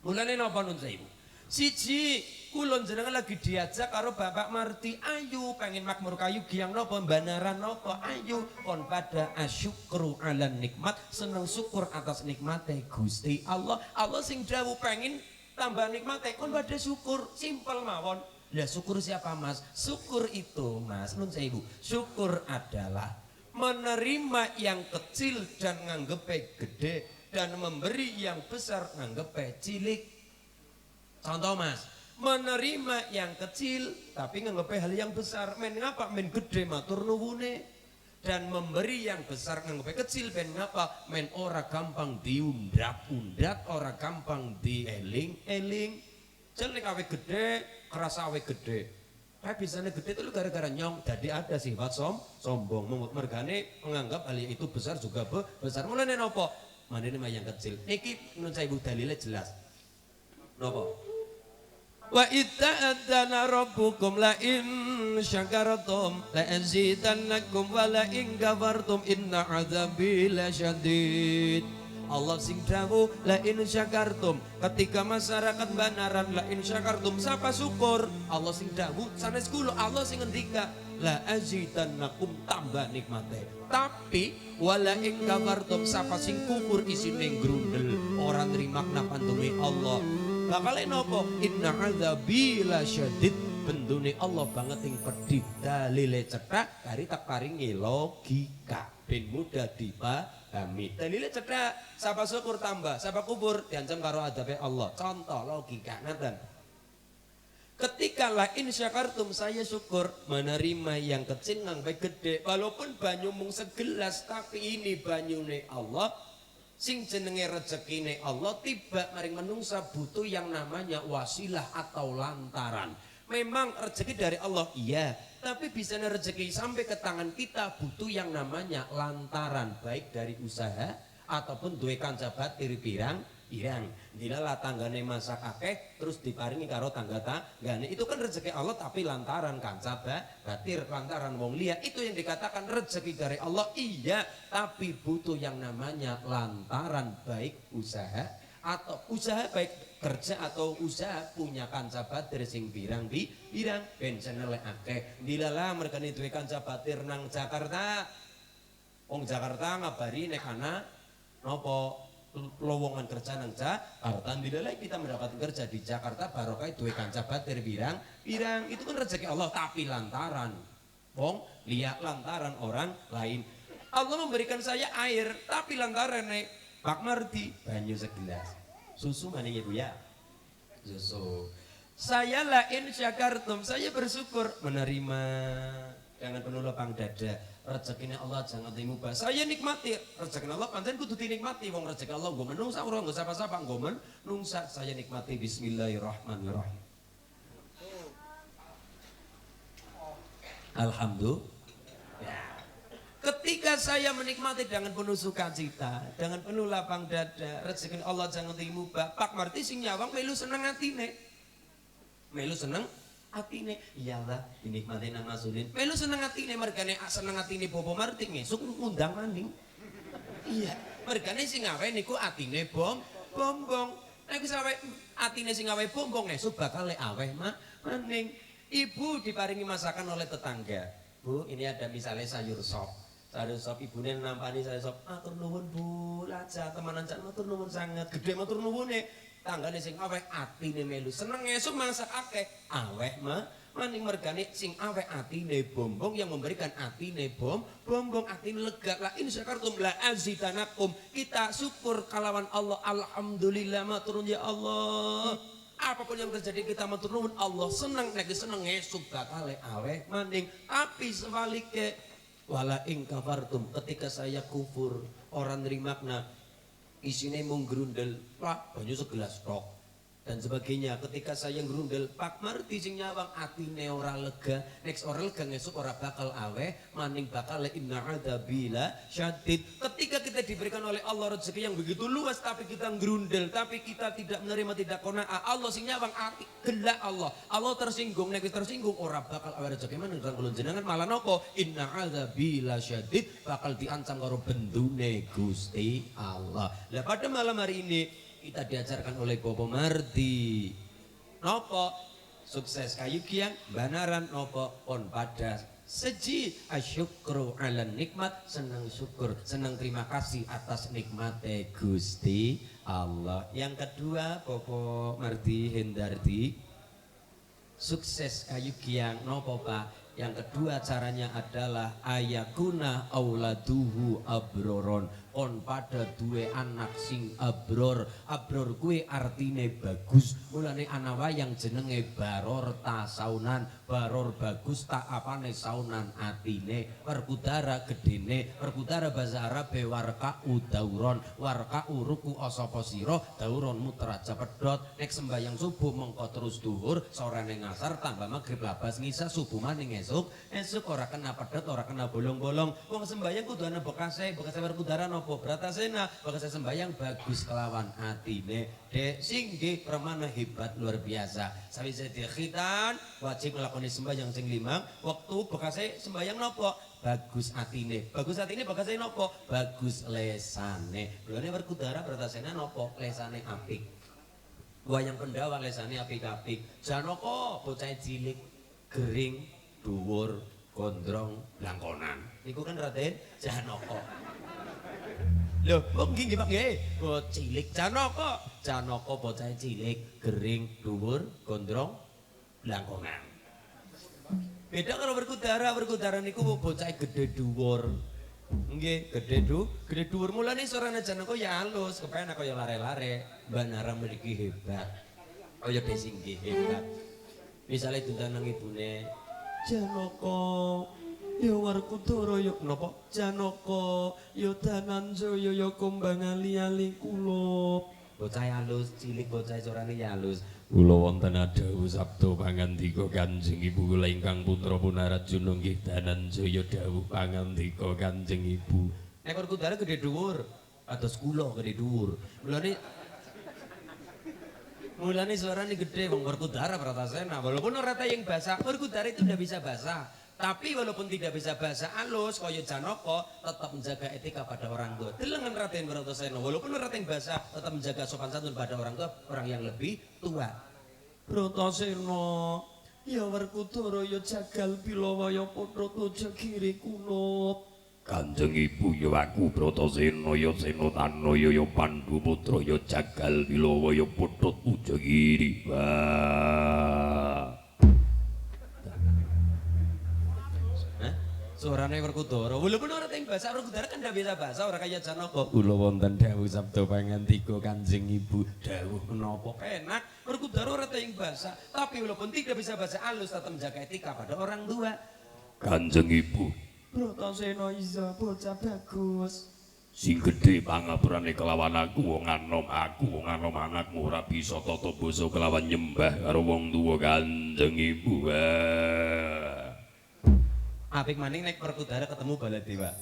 Mulane napa nun Ibu? Siji kulon jenengan lagi diajak karo Bapak Marti, ayo pengen makmur kayu giang napa Banaran napa, ayo kon pada asyukru ala nikmat, seneng syukur atas nikmate Gusti Allah. Allah sing dawuh pengen tambah nikmate kon pada syukur, simpel mawon. Lah syukur siapa Mas? Syukur itu Mas nun Ibu, syukur adalah menerima yang kecil dan nganggepe gede dan memberi yang besar nganggepe cilik. Contoh Mas, menerima yang kecil tapi nganggepe hal yang besar. Men ngapa? Men gede matur nuwune. Dan memberi yang besar nganggepe kecil ben ngapa? Men ora gampang diundap-undap, ora gampang dieling-eling. Jane nek awe gede, kerasa awe gede. Kayak bisanya gede itu gara-gara nyong, jadi ada sifat sombong, mergane menganggap hal itu besar juga besar. Mulane nopo? Manene yang kecil. Niki menurut saya ibu dalilnya jelas. Nopo? Wa itta'adzana rabbukum la in syakartum la azidannakum wa la in kafartum inna adzabi lasyadid. Allah sing dawuh la in syakartum, ketika masyarakat Banaran la in syakartum sapa syukur. Allah sing dawuh sanes kula, Allah sing ngendika la azidannakum tambah nikmate. Tapi wala ing kafartum sapa sing kufur isine grundel ora nrima napantume Allah. Bakale napa? Inna adzabi lasyadid. Bendune Allah banget ing pedih, dalile cethak kari tak paringi logika ben mudah dipahami. Dalile cethak, sapa syukur tambah, sapa kubur diancam karo adabe Allah. Contoh logika ngaten. Ketika la in syakartum saya syukur, menerima yang kecil ngampe gede, walaupun banyu mung segelas tapi ini banyune Allah Sing jenenge rezekine Allah tiba maring menungsa butuh yang namanya wasilah atau lantaran. Memang rezeki dari Allah iya, tapi bisa rezeki sampai ke tangan kita butuh yang namanya lantaran, baik dari usaha ataupun duwe kanca batir pirang irang. Dilala tanggane masak akeh terus diparingi karo tanggane. Itu kan rezeki Allah tapi lantaran kanca batir, lantaran wong liya. Itu yang dikatakan rezeki dari Allah iya, tapi butuh yang namanya lantaran, baik usaha atau usaha baik kerja atau usaha punya kanca batir sing pirang ben senele akeh. Dilala mergane duwe kanca batir nang Jakarta. Wong Jakarta ngabari nek ana napa lowongan kerja nang Jakarta. Dilala kita mendapatkan kerja di Jakarta barokah duwe kanca batir pirang itu kan rezeki Allah tapi lantaran wong liya, lantaran orang lain. Allah memberikan saya air tapi lantaran nek Pak Mardi banyu segelas susu mana ya Bu ya? Susu. Saya lain syakartum, saya bersyukur menerima dengan penuh lapang dada. Rezekinya Allah jangan dimubah. Saya nikmati rezeki Allah, pancen kudu dinikmati. Wong rezeki Allah nggo menungsa ora nggo sapa-sapa, nggo menungsa. Saya nikmati bismillahirrahmanirrahim. Alhamdulillah. Ketika saya menikmati dengan penuh sukacita, dengan penuh lapang dada, rezeki Allah jangan dimubah. Pak Marti sing nyawang melu seneng atine. Melu seneng atine. Iyalah dinikmati nang Masulin. Melu seneng atine mergane seneng atine Bobo Marti ngesuk ngundang maning. Iya, mergane sing awe niku atine bombong. Nek wis awe atine sing awe bombong esuk bakal lek aweh maning. Ibu diparingi masakan oleh tetangga. Bu, ini ada misalnya sayur sop. Sayur sop ibune nampani sayur sop. Matur nuwun Bu, laja temanan jan matur nuwun sangat. Gede matur nuwune. Tanggane sing aweh atine melu seneng esuk masak akeh. Aweh maning mergane sing aweh atine bombong yang memberikan atine bombong atine lega. La in syakartum la azidanakum. Kita syukur kalawan Allah. Alhamdulillah matur ya Allah. Apapun yang terjadi kita matur nuwun Allah seneng nek seneng esuk bakal aweh maning. Tapi sebaliknya wala ing kafartum, ketika saya kufur orang nerimakna isine mung grundel lah banyu segelas tok dan sebagainya. Ketika saya ngrundel Pak Marti sing nyawang atine ora lega, next ora lega ngesuk ora bakal aweh maning bakal inna adzabila syadid. Ketika kita diberikan oleh Allah rezeki yang begitu luas tapi kita ngrundel, tapi kita tidak menerima, tidak qanaah, Allah sing nyawang ati gelak Allah tersinggung, nek tersinggung ora bakal aweh rezeki manung kula jenengan malah napa inna adzabila syadid, bakal diancam karo bendune Gusti Allah. Lah pada malam hari ini kita diajarkan oleh Bobo Mardi nopo sukses kayu kiang banaran nopo pon pada seji asyukru ala nikmat, senang syukur, senang terima kasih atas nikmatnya Gusti Allah. Yang kedua Bobo Mardi Hendardi sukses kayu kiang nopo Pak. Yang kedua caranya adalah ayakuna auladuhu abroron, on pada duwe anak sing abror kuwi artine bagus. Mulane ana wayang jenenge baror tasaunan, baror bagus tak apane saunan atine. Perkudara gedene, perkudara bahasa Arab warka udauron, warka uruku osapa sira dauron mutraja pedhot. Nek sembayang subuh mengko terus duhur, sorene ngasar tambah magrib labas ngisa subuh maning esuk ora kena pedhot, ora kena bolong-bolong. Wong sembayang kudu ana bekase perkudara napa bratasena, bekase sembayang bagus kelawan atine. Dek sing nggih permana hebat luar biasa. Sawise dikhitan wajib nglakoni sembayang sing limang wektu, bekase sembayang napa bagus atine. Bagus atine bekase napa bagus lesane. Lha perkudara bratasena napa lesane apik. Wayang Pendawa lesane apik-apik. Janaka bocah cilik gering dhuwur gondrong blangkonan niku kan Raden Janaka. Lho kok nggih Pak nggih bocah cilik Janaka bocah cilik gering dhuwur gondrong blangkonan. Beda kalau berkudara niku bocah gede dhuwur. Nggih gede dhuwur. Mulane sorane Janaka ya halus kepenak kaya lare-lare. Banara mriki hebat kaya desing nggih hebat. Misale diundang nang ibune Janaka Ya Werkudara ya napa Janaka ya Dananjaya ya kumbang ali-ali kula. Bocah halus cilik bocah sorane ya halus. Kula wonten dawuh sabda pangandika Kanjeng Ibu kula ingkang putra Punarajuna nggih Dananjaya dawuh pangandika Kanjeng Ibu. Nek Werkudara gedhe dhuwur, ados kula gedhe dhuwur. Mulane suarane gede wong Werkudara Bratasena. Walaupun ora tayang bahasa, Werkudara itu udah bisa bahasa. Tapi walaupun tidak bisa bahasa halus kaya Janaka tetap menjaga etika pada orang tua. Delengan Raden Bratasena walaupun ora tayang bahasa tetap menjaga sopan santun pada orang tua, orang yang lebih tua. Bratasena, ya Werkudara ya jagal Bilawaya putra Tujagiri kula. Kanjeng Ibu ya aku Bratasena ya Senotanaya ya Pandhu putra ya jagal Bilawaya putra Tujagiri. Suarane Werkudara walaupun ora tayang bahasa Werkudara kan ndak bisa bahasa ora kaya Janaka. Kula wonten dawuh sabda pangandika Kanjeng Ibu dawuh menapa penak Werkudara ora tayang bahasa tapi walaupun tidak bisa bahasa halus tetap menjaga etika pada orang tua. Kanjeng Ibu Bratasena isa bocah bagus. Sing gedhe pangapurane kelawan aku wong anom anakmu ora bisa tata basa kelawan nyembah karo wong tuwa Kanjeng Ibu. Apik maning nek Werkudara ketemu Baladewa.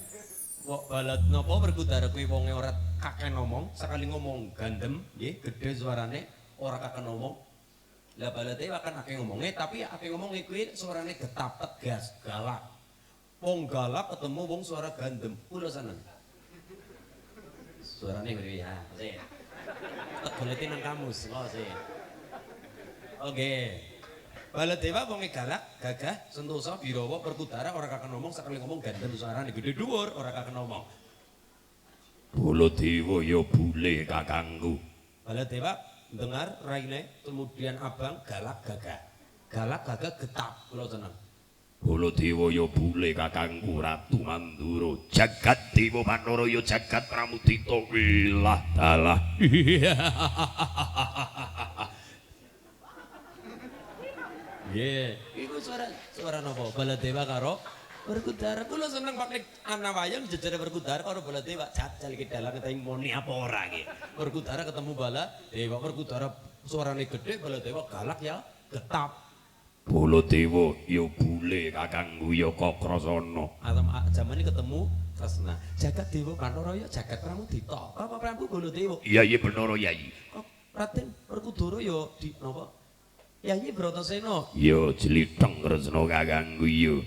Kok balad napa Werkudara kuwi wonge ora kakek ngomong, sekali ngomong gandem, nggih, gedhe suarane, ora kakek ngomong. Lah Baladewa kan akeh ngomonge, tapi akeh ngomonge kuwi suarane getap, tegas, galak. Wong galak ketemu wong suara gandem, kula seneng. Suarane ngene ya, sih. Tak goleti nang kamus, kok sih. Oke. Baladewa wonge galak, gagah, sentosa, birawa, Werkudara ora kakek ngomong, sekali ngomong gandem suarane gede dhuwur, ora kakek ngomong. Baladewa ya bule kakangku. Baladewa dengar raine, kemudian abang galak gagah. Galak gagah getap, kula seneng. Baladewa ya bule kakangku Ratu Mandura. Jagat Dewa Pandhara ya jagat Pramudita wilah dalah. Nggih, iku suara napa? Baladewa karo Werkudara. Kula seneng pakai ana wayang jejere Werkudara karo Baladewa. Jajal iki dalang ketemu muni apa ora iki. Werkudara ketemu Baladewa, Werkudara suarane gede, Baladewa galak ya getap. Baladewa ya bule kakangku ya Kakrasana. Jaman iki ketemu Kresna. Jagat Dewa Pandhara ya jagat Pramudita. Apa Prabu Baladewa? Iya bener Yayi. Kok Raden Werkudara ya di napa? Yayi Bratasena. Ya jlitheng Kresna kakangku ya.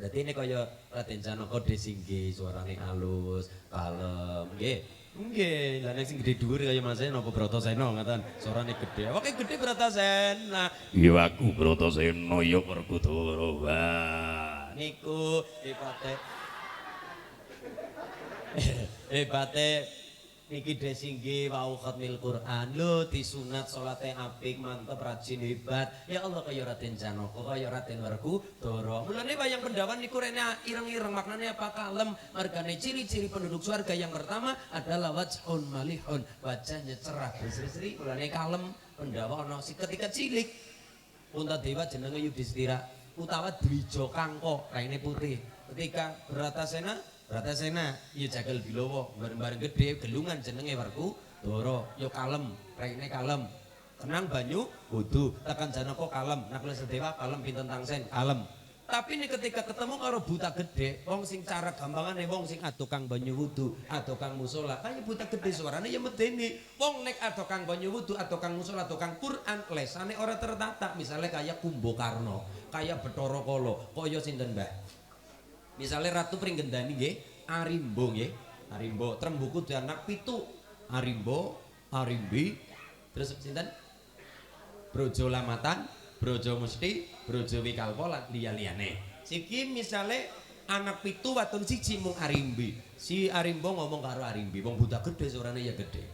Dadi nek kaya Raden Janaka desingge suarane halus, kalem, nggih. Nggih, lah nek sing gedhe dhuwur kaya Mas napa Bratasena ngoten, suarane gedhe. Oke gedhe Bratasena. Ya aku Bratasena ya Werkudara. Wah, niku hebate niki desingge wau khatmil Quran lho disunat salate apik mantep rajin hebat ya Allah kaya Raden Janaka kaya Raden Werkudara. Mulane wayang Pendawan niku rene ireng-ireng maknane apa kalem margane ciri-ciri penduduk surga yang pertama adalah wajhun malihun wajahnya cerah berseri-seri mulane kalem Pendawa ana ketika cilik Puntadewa jenenge Yudhistira utawa Dwija Kangka raine putih ketika Bratasena ya jagal Bilawa bareng-bareng gede gelungan jenenge Werkudara ya kalem raine kalem tenang banyu wudu tekan Janaka kalem Nakula Sedewa kalem pinten tangsen kalem tapi nih ketika ketemu karo buta gede wong sing cara gampangane wong sing adokang banyu wudu adokang musola kaya buta gede suarane ya medeni wong nek adokang banyu wudu adokang musola adokang Quran lesane ora tertata misalnya kaya Kumbakarna kaya Bathara Kala kaya sinten Mbah misalnya Ratu Pringgendani nggih, Arimbo nggih. Arimbo Trembuku duwe anak 7. Arimbo, Arimbi, terus sinten? Brojo Lamatan, Brojo Musti, Brojo Wikalpa lan liya-liyane. Siki misale anak 7 wadon siji mung Arimbi. Si Arimbo ngomong karo Arimbi, wong buta gede suarane ya gede.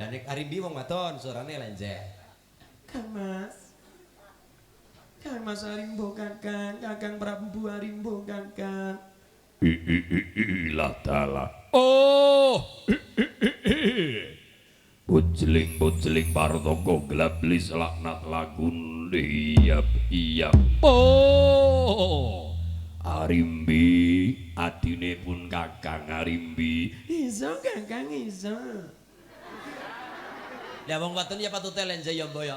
Lah nek Arimbi wong wadon suarane lenjeh. Kang Mas Arimbo kakang Prabu Arimbo kakang. Lah dalah. Oh. Bojling partaka glablis laknat lagun iyap. Oh. Oh, Arimbi, adine pun Kakang Arimbi. Iso Kakang iso. Lah wong wadon ya patute lenje ya mbok ya.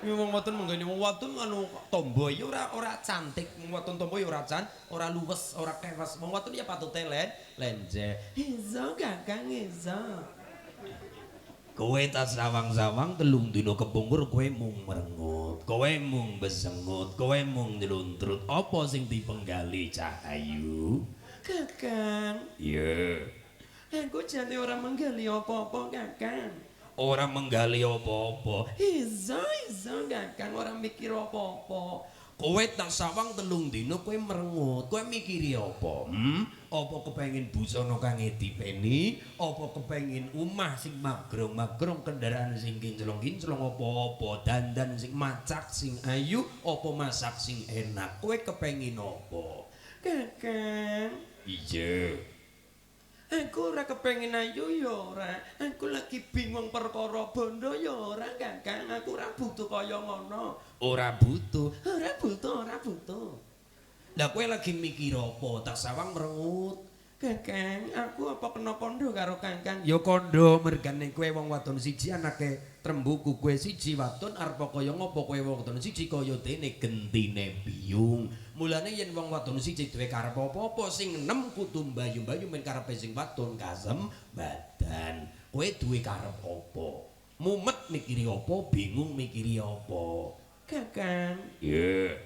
Ya wong wadon menggane wong wadon anu tomboy ora cantik, wong wadon tomboy ora ora luwes, ora kewas. Wong wadon ya patute lenje. Iso Kakang iso. Kowe tas sawang-sawang telung dina kepungkur kowe mung merengut, kowe mung besengut, kowe mung nyeluntrut. Apa sing dipenggali Cahayu? Kakang, Iya. aku jane ora menggali apa-apa Kakang. Ora menggali apa-apa. Iso Kakang ora mikir apa-apa. Kowe tak sawang telung dina kowe merengut, kowe mikiri apa? Apa kepengin busana kang dipeni? Apa kepengin omah sing magrong-magrong, kendaraan sing kinclong-kinclong, apa-apa dandan sing macak sing ayu, apa masak sing enak? Kowe kepengin apa? Kakang, Iya. aku ora kepengin ayu ya ora. Aku lagi bingung perkara bondo ya ora Kakang. Aku ora butuh kaya ngono. Ora butuh. Ora butuh. Lah kowe lagi mikir apa? Tak sawang merengut. Kakang, aku apa kena kondo karo Kakang? Ya kandha mergane kowe wong wadon siji anake trembuku kowe siji wadon arep kaya ngopo kowe wong wadon siji kaya dene gentine biyung. Mulane yen wong wadon siji duwe karep apa-apa sing enem kudu mbayu-mbayu men karepe sing wadon kasem badan. Kowe duwe karep apa? Mumet mikiri apa, bingung mikiri apa? Kakang, Iya.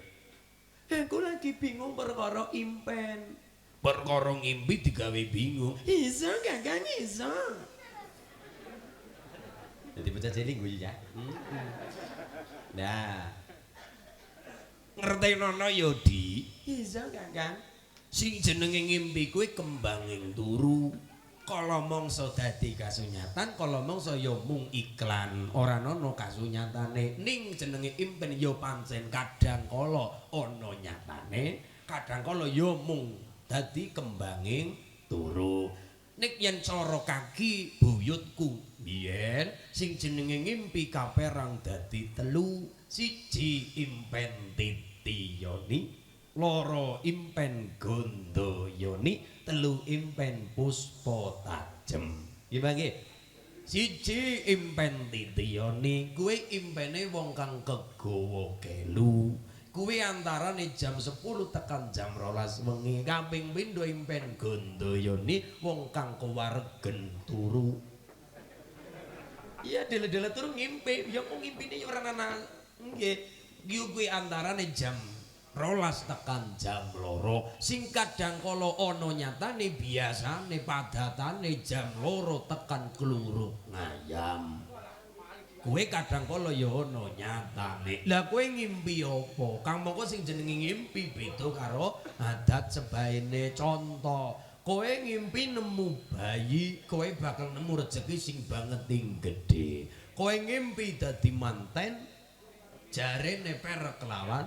aku lagi bingung perkara impen. Perkara ngimpi digawe bingung. Iso Kakang iso. Jadi bocah cilik gue ya. Nah. Ngertenono ya, Di. Iso Kakang. Sing jenenge ngimpi kuwi kembanging turu. Kala mangsa dadi kasunyatan, kala mangsa ya mung iklan, ora ana kasunyatane. Ning jenenge impen ya pancen kadang kala ana nyatane, kadang kala ya mung dadi kembanging turu. Nek yen cara kaki buyutku biyen sing jenenge ngimpi kaperang dadi telu. Siji impen titiyoni, loro impen gondoyoni, telu impen puspa tajem. Nggih, siji impen titiyoni kuwi impene wong kang kegawa kelu. Kuwi antarane jam 10 tekan jam 12 wengi. Kaping pindho impen gondoyoni wong kang kewaregen turu. Iya dele-dele turu ngimpi, ya mung ngimpine ya ora ana. Nggih, kuwi antarane jam 12 tekan jam 2. Sing kadang kala ana nyatane biasane padatane jam 2 tekan kluruk ngayam. Kowe kadang kala ya ana nyatane. Lah kowe ngimpi apa? Kang mongko sing jenenge ngimpi beda karo adat sebaene. Contoh, kowe ngimpi nemu bayi, kowe bakal nemu rezeki sing banget ing gedhe. Kowe ngimpi dadi manten, jarene perek kelawan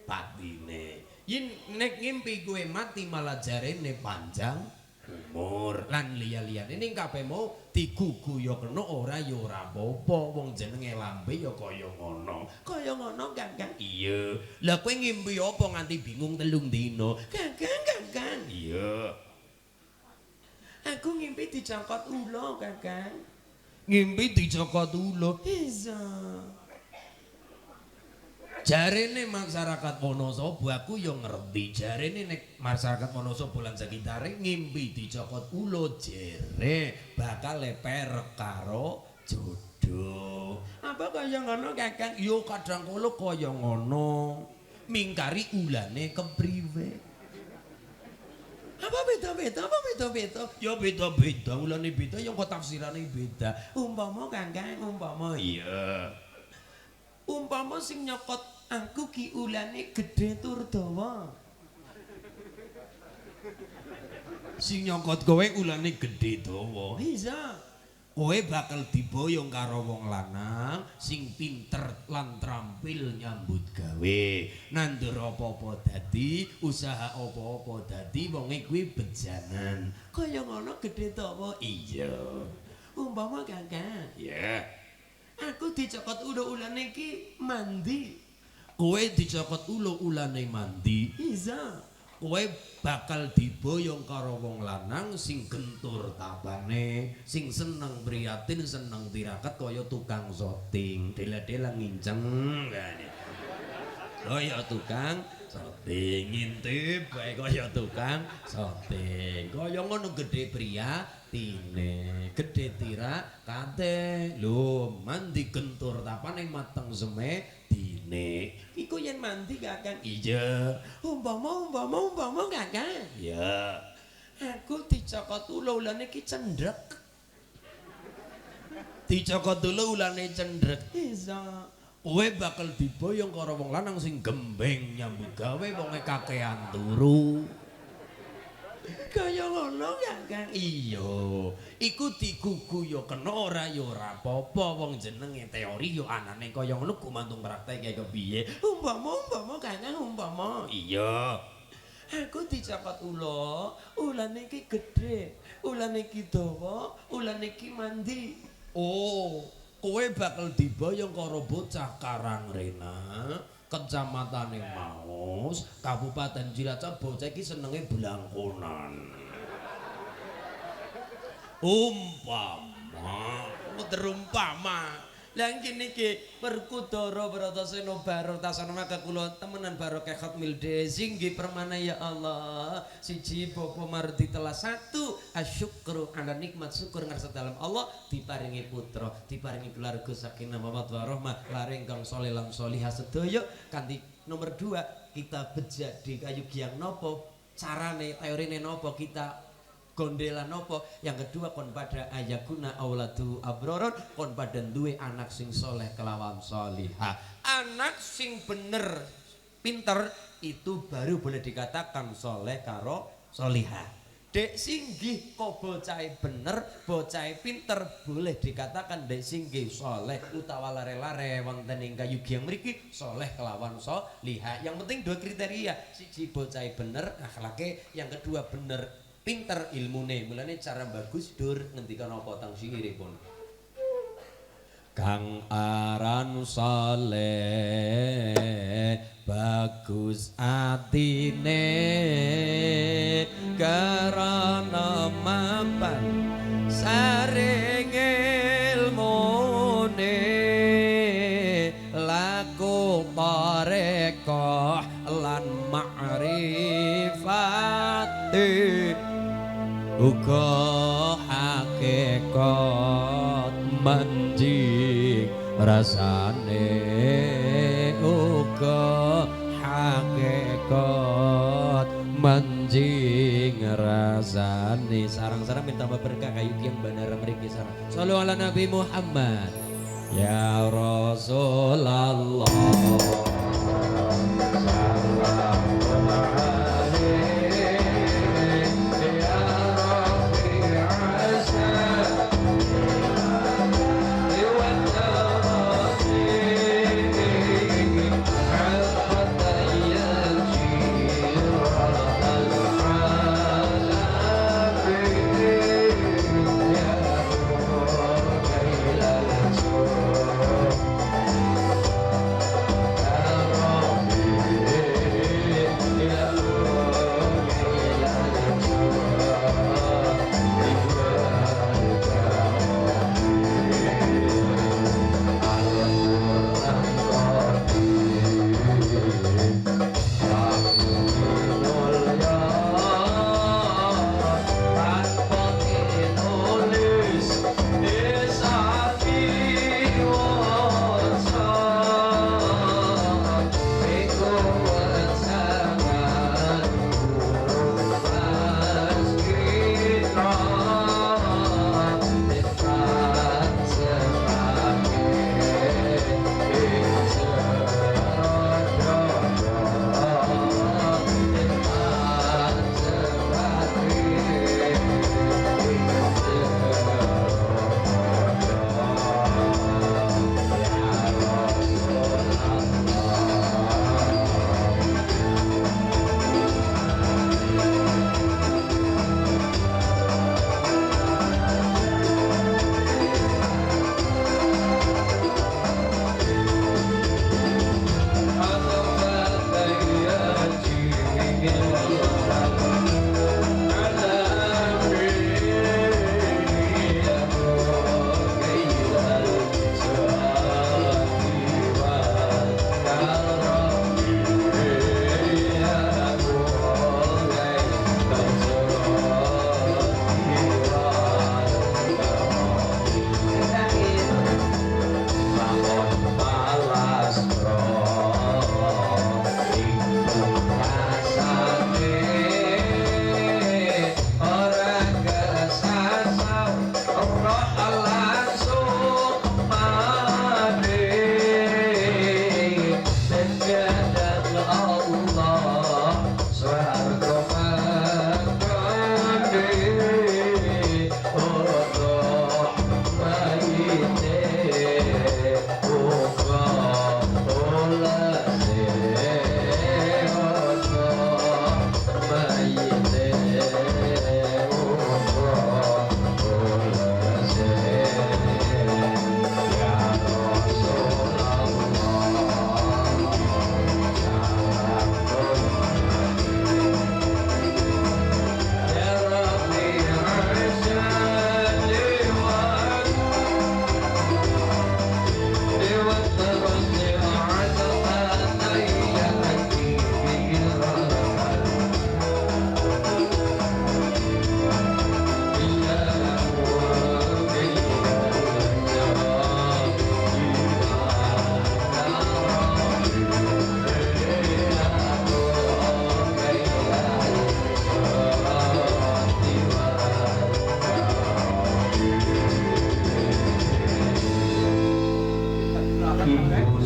patine. Yen nek ngimpi kowe mati malah jarene panjang umur lan liya-liyane ning kabeh mau digugu ya kena ora ya ora apa-apa wong jenenge lambe ya kaya ngono. Kaya ngono Kakang. Iya. Lah kowe ngimpi apa nganti bingung telung dina? Kakang. Iya. Aku ngimpi dicangkot ula Kakang. Ngimpi dicokot ula. Iso. Jarene masyarakat Wonosobo aku ya ngerti. Jarene nek masyarakat Wonosobo lan sekitare ngimpi dicokot ula jere bakal perek karo jodoh. Apa kaya ngono Kakang? Yo kadang kala kaya ngono. Mingkari ulane kepriwe? Apa beda-beda? Ya beda-beda, ulane beda ya kok tafsirane beda. Umpama Kakang, umpama Iya. umpama sing nyokot aku ki ulane gedhe tur dawa. Sing nyokot kowe ulane gedhe dawa. Bisa. Kowe bakal diboyong karo wong lanang sing pinter lan trampil nyambut gawe. Nandur apa-apa dadi, usaha apa-apa dadi, wonge kuwi bejanan. Kaya ngono gedhe dawa. Iya. Umpama Kakang, Iya. aku dicokot ulane ki mandi. kowe dicokot ulane mandi iza kowe bakal diboyong karo wong lanang sing gentur tapane sing seneng prihatin seneng tirakat kaya tukang syuting dela-dela nginceng kaya tukang syuting ngintip bae kaya tukang syuting kaya ngono gedhe priyatine gedhe tirakate lho mandi gentur tapane mateng seme dine iku yen mandi kakang iya umpama kakang ya aku dicokot ulane iki cendrek dicokot ulane cendrek isa kowe bakal diboyong karo wong lanang sing gembeng nyambut gawe wonge kakean turu kaya ngono kakang iya iku digugu ya kena ora ya ora apa-apa wong jenenge teori ya anane kaya ngono gumantung prakteke kepiye umpama kakang umpama iya aku dicokot ulane iki gedhe ulane iki dawa ulane iki mandi oh kowe bakal diboyong karo bocah Karangrena Kecamatan Maus, Kabupaten Cilacap, bocah iki senenge blangkonan. Umpama, terumpama. Lah kene iki Werkudara Bratasena Barotasana maka kula temenan barokah Khatmil Singgih permana ya Allah. Siji Bapa Mardi telah satu asyukru ala nikmat syukur ngarsa dalam Allah diparingi putra, diparingi keluarga sakinah mawaddah warahmah, laring kang saleh lan salihah sedaya kanthi nomor 2 kita bejak di kayu giang nopo carane teorine nopo kita gondelan nopo yang kedua kon pada ayakuna auladu abroron kon pada duwe anak sing soleh kelawan solihah anak sing bener pinter itu baru boleh dikatakan soleh karo solihah dek singgih kok bocah bener bocah pinter boleh dikatakan dek singgih soleh utawa lare-lare wonten ing kayu giang mriki soleh kelawan solihah yang penting dua kriteria siji bocah bener akhlake yang kedua bener pinter ilmune mulane cara bagus dur ngendikan apa tang singiripun kang aran saleh bagus atine karana mapan saring ilmune laku tarekah lan ma'rifati uga hakikat manjing rasane uga hakikat manjing rasane sarang-sarang minta berkah kayu yang benar mriki sarang sallu ala Nabi Muhammad ya Rasulullah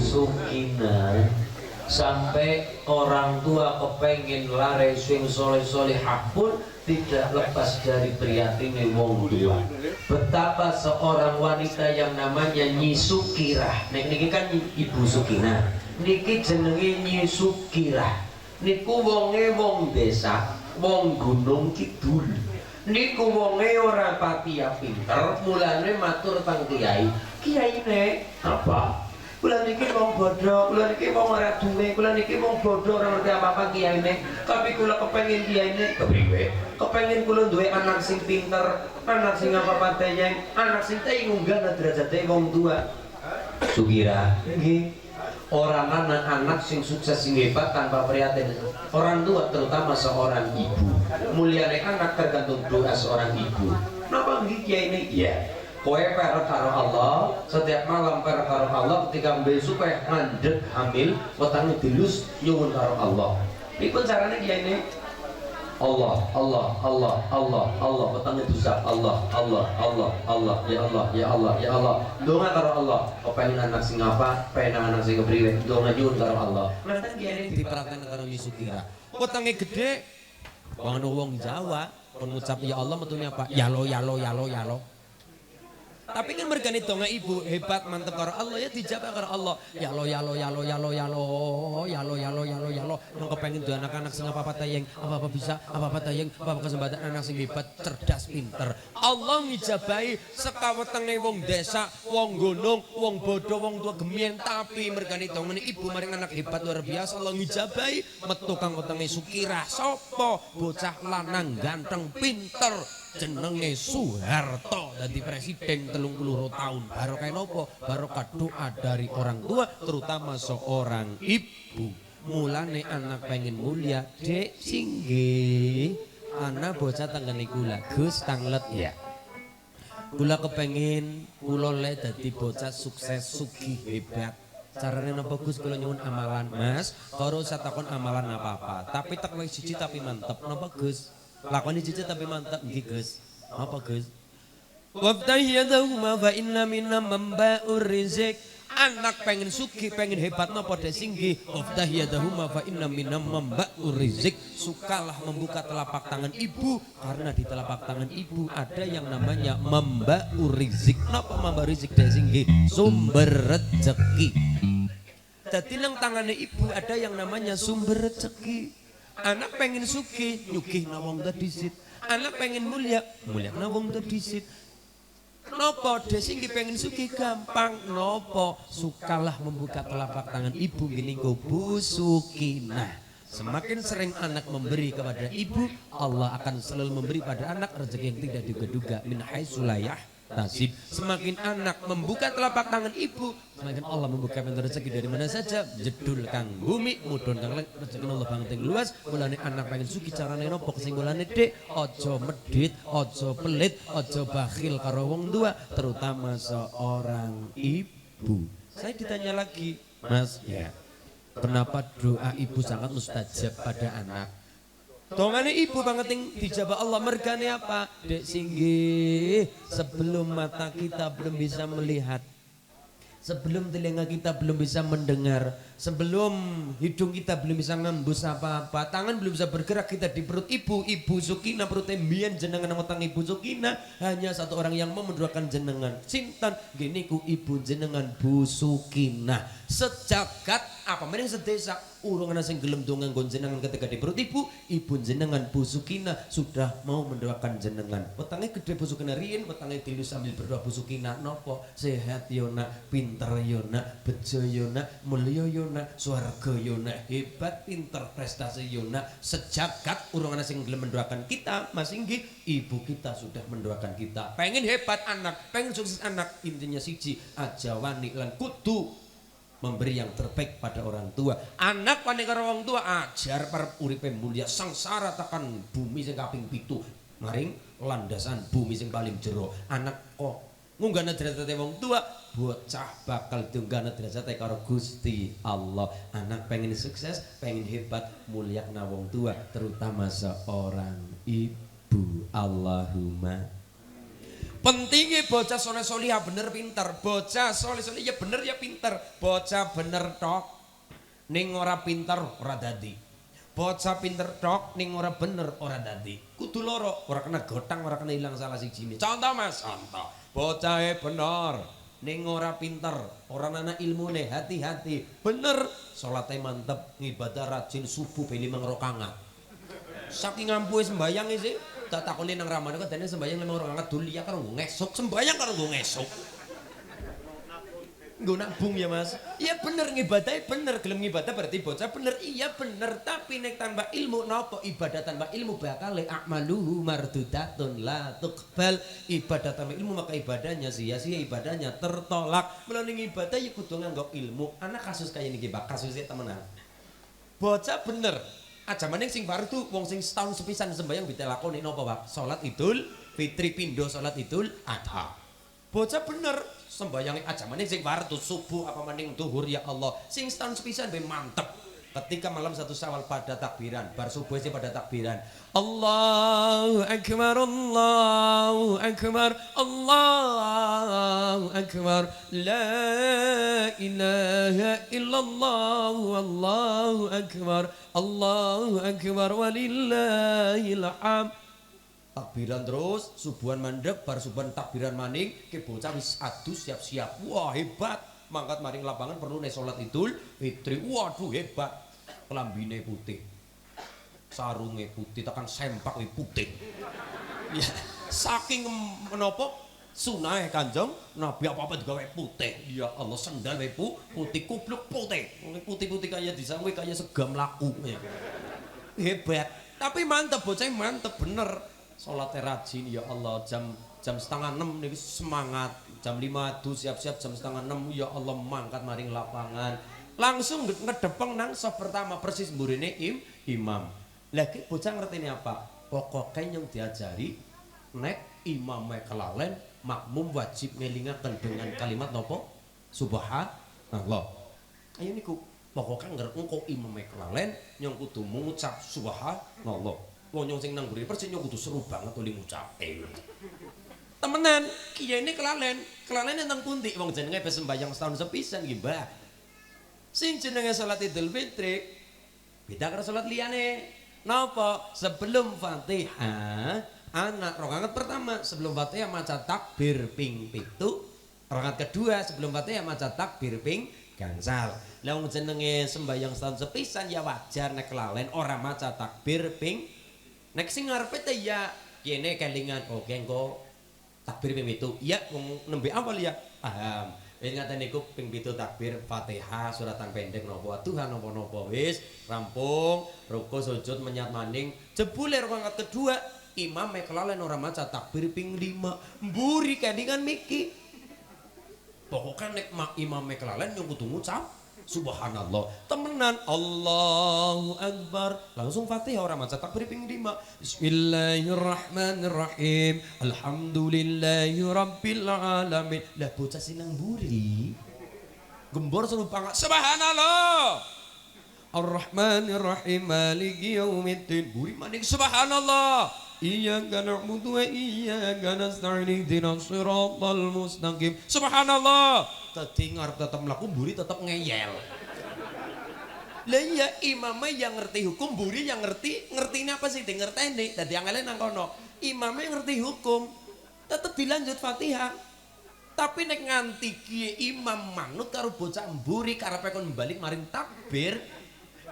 sukinah. Sampai orang tua kepengen lare sing soleh-solehah pun tidak lepas dari prihatin wong tua. Betapa seorang wanita yang namanya Nyi Sukirah, niki kan Ibu Sukinah, niki jenenge Nyi Sukirah. Niku wonge wong desa, wong Gunung Kidul. Niku wonge ora pati pinter, mulane matur teng kiai. Kiyaine apa? Kula niki wong bodho, kula niki wong ora duwe, kula niki wong bodho ora ngerti apa-apa kiyaine. Tapi kula kepengin kiyaine kepriwe? Kepengin kula duwe anak sing pinter, anak sing apa-apa teyeng, anak sing teyeng munggah derajate wong tua. Sukira, nggih. Orang anak-anak sing sukses sing hebat tanpa prihatin. Orang tua terutama seorang ibu. Mulyane anak tergantung doa seorang ibu. Napa nggih kiyaine? Iya. Kowe perek karo Allah, setiap malam perek karo Allah, ketika besok kowe ngandhek hamil, wetenge dilus nyuwun karo Allah. Iku carane kiyaine Allah, Allah, Allah, Allah, Allah, wetenge dusap Allah, Allah, Allah, Allah, ya Allah, ya Allah, ya Allah. Donga karo Allah, kepengin anak sing apa, pengen anak sing kepriwe, donga nyuwun karo Allah. Manten kiyaine dipraktekne karo Yusukira. Wetenge gede, wong Jawa, kon ngucap ya Allah metune apa? Yalo, yalo, yalo, yalo. Tapi kan mergane donga ibu hebat mantep karo Allah ya dijawab karo Allah. Ya lo ya lo ya lo ya lo ya lo ya lo ya lo ya lo ya lo yang kepengin duwe anak-anak sing apa-apa tayeng, apa-apa bisa, apa-apa tayeng, apa-apa kesempatan anak sing hebat, cerdas, pinter. Allah ngijabahi sekawetenge wong desa, wong gunung, wong bodho, wong tua gemien tapi mergane dongane ibu maring anak hebat luar biasa Allah ngijabahi metu kang wetenge Sukirah sapa bocah lanang ganteng pinter jenenge Soeharto dadi presiden 30 tahun. Barokah nopo? Barokah doa dari orang tua terutama seorang ibu. Mulane anak pengen mulia, Dek singgih. Anak bocah tanggane kula, Gus tanglet ya. Kula kepengin kula le dadi bocah sukses sugih hebat. Carane napa Gus kula nyuwun amalan, Mas. Karo usah takon amalan apa-apa, tapi tek wis siji tapi mantep. Napa Gus? Lakoni cici tapi mantap nggih Gus. Apa Gus? Waftahiyadahuma fa inna minna mamba'ur rizq. Anak pengen sugih, pengen hebat napa dek singgih. Waftahiyadahuma fa inna minna mamba'ur rizq. Sukalah membuka telapak tangan ibu karena di telapak tangan ibu ada yang namanya mamba'ur rizq. Napa mamba'ur rizq dek singgih? Sumber rezeki. Dadi nang tangane ibu ada yang namanya sumber rezeki. Anak pengen sugih, nyugih na wong disit. Anak pengen mulia, mulia na wong disit. Nopo desing pengen sugih gampang. Nopo sukalah membuka telapak tangan ibu gini go Bu Sukinah. Semakin sering anak memberi kepada ibu, Allah akan selalu memberi pada anak rezeki yang tidak diduga-duga min haitsu la yahtasib. Semakin anak membuka telapak tangan ibu, semakin Allah membuka pintu rezeki dari mana saja. Jedul kang bumi, mudhun kang langit, rezeki Allah banget luas. Mulane anak pengen sugih carane nopo kesimpulanane Dek, aja medhit, aja pelit, aja bakhil karo wong tua, terutama seorang ibu. Saya ditanya lagi, Mas, ya. Kenapa doa ibu sangat mustajab pada anak? Dongane ibu banget yang dijabah Allah mergane apa? Dek singgih, sebelum mata kita belum bisa melihat, sebelum telinga kita belum bisa mendengar, sebelum hidung kita belum bisa ngembus apa-apa, tangan belum bisa bergerak, kita di perut ibu, Ibu Sukinah perutnya mbiyen jenengan ngutang Ibu Sukinah, hanya satu orang yang mau mendoakan jenengan. Sinten gini ku ibu jenengan Bu Sukinah. Sejagat apa meneh sedesa urung ana sing gelem donga nggon jenengan ketika di perut ibu, ibu jenengan Bu Sukinah sudah mau mendoakan jenengan. Wetenge gede Bu Sukinah riyin, wetenge dilus sambil berdoa Bu Sukinah nopo? Sehat yo nak, pinter yo nak, bejo yo nak, mulya yo nak, swarga yo nak, hebat pinter prestasi yo nak. Sejagat urung ana sing gelem mendoakan kita, Mas inggih ibu kita sudah mendoakan kita. Pengen hebat anak, pengen sukses anak, intinya siji aja wani lan kudu memberi yang terbaik pada orang tua. Anak wani karo wong tua ajar parep uripe mulia sangsara tekan bumi sing kaping 7 maring landasan bumi sing paling jero. Anak kok ngunggahna derajate wong tua, bocah bakal diunggahna derajate karo Gusti Allah. Anak pengen sukses, pengen hebat, mulyakna wong tua, terutama seorang ibu. Allahumma Pentingnya bocah soleh solihah bener pinter, bocah soleh solih ya bener ya pinter, bocah bener tok ning ora pinter ora dadi, bocah pinter tok ning ora bener ora dadi, kudu loro, ora kena gotang ora kena ilang salah sijine. Contoh mas, contoh bocah bener ning ora pinter ora ana ilmune, hati-hati bener salate mantep ngibadah rajin subuh be 5 rakaat. Saking ampuhe sembayang sih, tak takoni nang ramane kok dene sembayang 5 rakaat dul ya karo ngesuk, sembayang karo ngesuk. Nggo nabung ya Mas. Iya bener ngibadahe bener, gelem ngibadah berarti bocah bener. Iya bener, tapi nek tanpa ilmu napa ibadah tanpa ilmu bakal a'maluhu mardudatun la tuqbal. Ibadah tanpa ilmu maka ibadahnya sia-sia, ibadahnya tertolak. Mulane ibadah ya kudu nganggo ilmu. Ana kasus kaya niki Pak, kasusnya temenan. Bocah bener. Aja maning sing fardu wong sing setahun sepisan sembayang ditelakoni napa Pak? Salat Idul Fitri pindho salat Idul Adha. Bocah bener sembayange aja maning sing fardu subuh apa maning zuhur ya Allah. Sing setahun sepisan be mantep. Ketika malam 1 Syawal pada takbiran, bar subuh sih pada takbiran. Allahu akbar, Allahu akbar, Allahu akbar. La ilaha illallah, Allahu akbar, Allahu akbar walillahil hamd. Takbiran terus, subuhan mandek, bar subuhan takbiran maning, ke bocah wis adus siap-siap. Wah hebat, mangkat maring lapangan perlu nih sholat Idul Fitri. Waduh hebat. Kelambine putih, sarunge putih, tekan sempak putih. Ya, saking menapa sunah Kanjeng Nabi apa-apa digawe putih. Ya Allah sendal putih kupluk putih. Putih-putih kaya disangwe kaya segam laku. Ya. Hebat. Tapi mantep bocah mantep bener. Salat rajin ya Allah jam 5:30 niki semangat. Jam 5 adu siap-siap jam 5:30 ya Allah mangkat maring lapangan. Langsung ngedepeng nang sop pertama persis mburine imam. Lagi bocah ngerteni apa? Pokoknya yang diajari nek imame kelalen makmum wajib ngelingaken dengan kalimat nopo? Subhanallah. Ayo niku pokoknya engko imame kelalen yang kudu mengucap subhanallah. Wong sing nang mburi persis yang kudu seru banget oleh ngucape. Temenan, kiyene kelalen nang pundi wong jenenge wis sembayang setahun sepisan nggih, Mbah. Sing jenenge salat Idul Fitri beda karo salat liyane. Napa? Sebelum Fatihah, anak rakaat pertama sebelum Fatihah maca takbir ping 7, rakaat kedua sebelum Fatihah maca takbir ping gangsal. Lah wong jenenge sembayang setahun sepisan ya wajar nek kelalen ora maca takbir ping. Nek sing ngarepe teh ya kene kelingan oke engko takbir ping 7. Ya wong nembe awal ya paham. Wis ngaten niku ping 7 takbir Fatihah suratan pendek napa Tuhan napa-napa wis rampung ruku sujud menyat maning jebule rakaat kedua imam kelalen ora maca takbir ping 5 mburi kelingan miki pokoknya nek imam kelalen yang kudu ngucap subhanallah temenan Allahu akbar langsung Fatihah ora maca takbir ping 5 bismillahirrahmanirrahim alhamdulillahi rabbil alamin. Lah bocah sinang mburi gembor suruh pangat subhanallah arrahmanirrahim maliki yaumiddin mburi maning subhanallah iyyaka na'budu wa iyyaka nasta'in ihdinas siratal mustaqim subhanallah. Tadi ngarep tetep mlaku mburi tetep ngeyel. Lah iya imamnya yang ngerti hukum, mburi yang ngertine apa sih? Ngerteni. Dadi angele nang kono. Imamnya ngerti hukum, tetep dilanjut Fatihah. Tapi nek nganti kiye imam manut karo bocah mburi karepe kon balik maring takbir,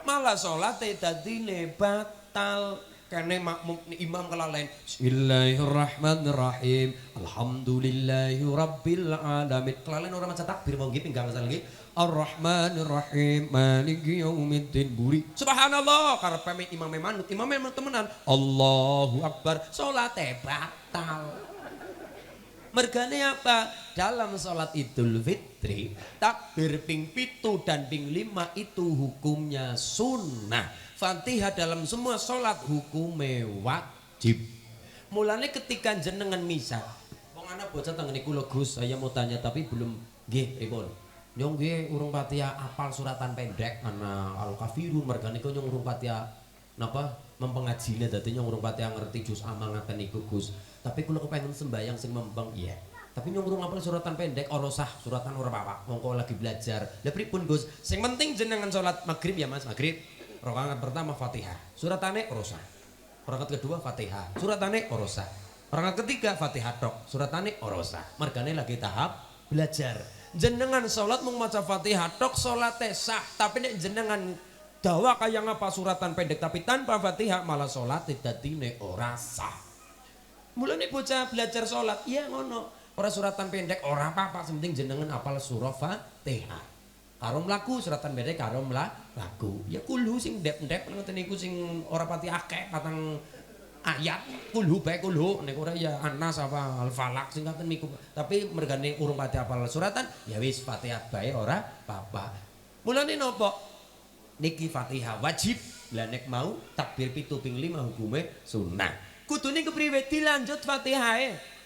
malah salate dadine batal. Kene makmum imam kelalen bismillahirrahmanirrahim alhamdulillahi rabbil alamin kelalen ora maca takbir monggo pinggang asal nggih arrahmanirrahim maliki yaumiddin buri subhanallah karepe imame manut imame temenan Allahu akbar salate batal. Mergane apa? Dalam salat Idul Fitri takbir ping 7 dan ping 5 itu hukumnya sunnah. Fatihah dalam semua sholat hukume wajib. Mulane ketika jenengan misa, wong anak bocah tengene kula Gus, saya mau tanya tapi belum nggih pripun. Nyong nggih urung Fatihah apal suratan pendek ana Al-Kafirun mergane kok nyong urung Fatihah napa mempengajine dadi nyong urung pati ngerti jus amangaken iku Gus. Tapi kula kepengin sembayang sing mempeng iya. Tapi nyong urung apal suratan pendek ora usah, suratan ora apa-apa. Mongko lagi belajar. Lah pripun Gus? Sing penting jenengan salat maghrib ya Mas, maghrib. Rakaat pertama Fatihah. Suratane ora usah. Rakaat kedua Fatihah. Suratane ora usah. Rakaat ketiga Fatihah tok. Suratane ora usah. Mergane lagi tahap belajar. Jenengan salat mung maca Fatihah tok salate sah, tapi nek jenengan dawa kaya ngapa suratan pendek tapi tanpa Fatihah malah salat dadine ora sah. Mulane bocah belajar salat ya ngono. Ora suratan pendek ora apa-apa, sing penting jenengan apal surah Fatihah. Karo mlaku suratan pendek karo mlaku. Ya kulhu sing ndep-ndep ngoten niku sing ora pati akeh patang ayat kulhu bae kulhu nek ora ya Anas apa Al-Falaq sing ngoten niku. Tapi mergane urung pati apal suratan ya wis Fatihah bae ora apa-apa. Mulane napa? Niki Fatihah wajib, lah nek mau takbir 7 ping 5 hukume sunnah. Kudune kepriwe dilanjut Fatihae.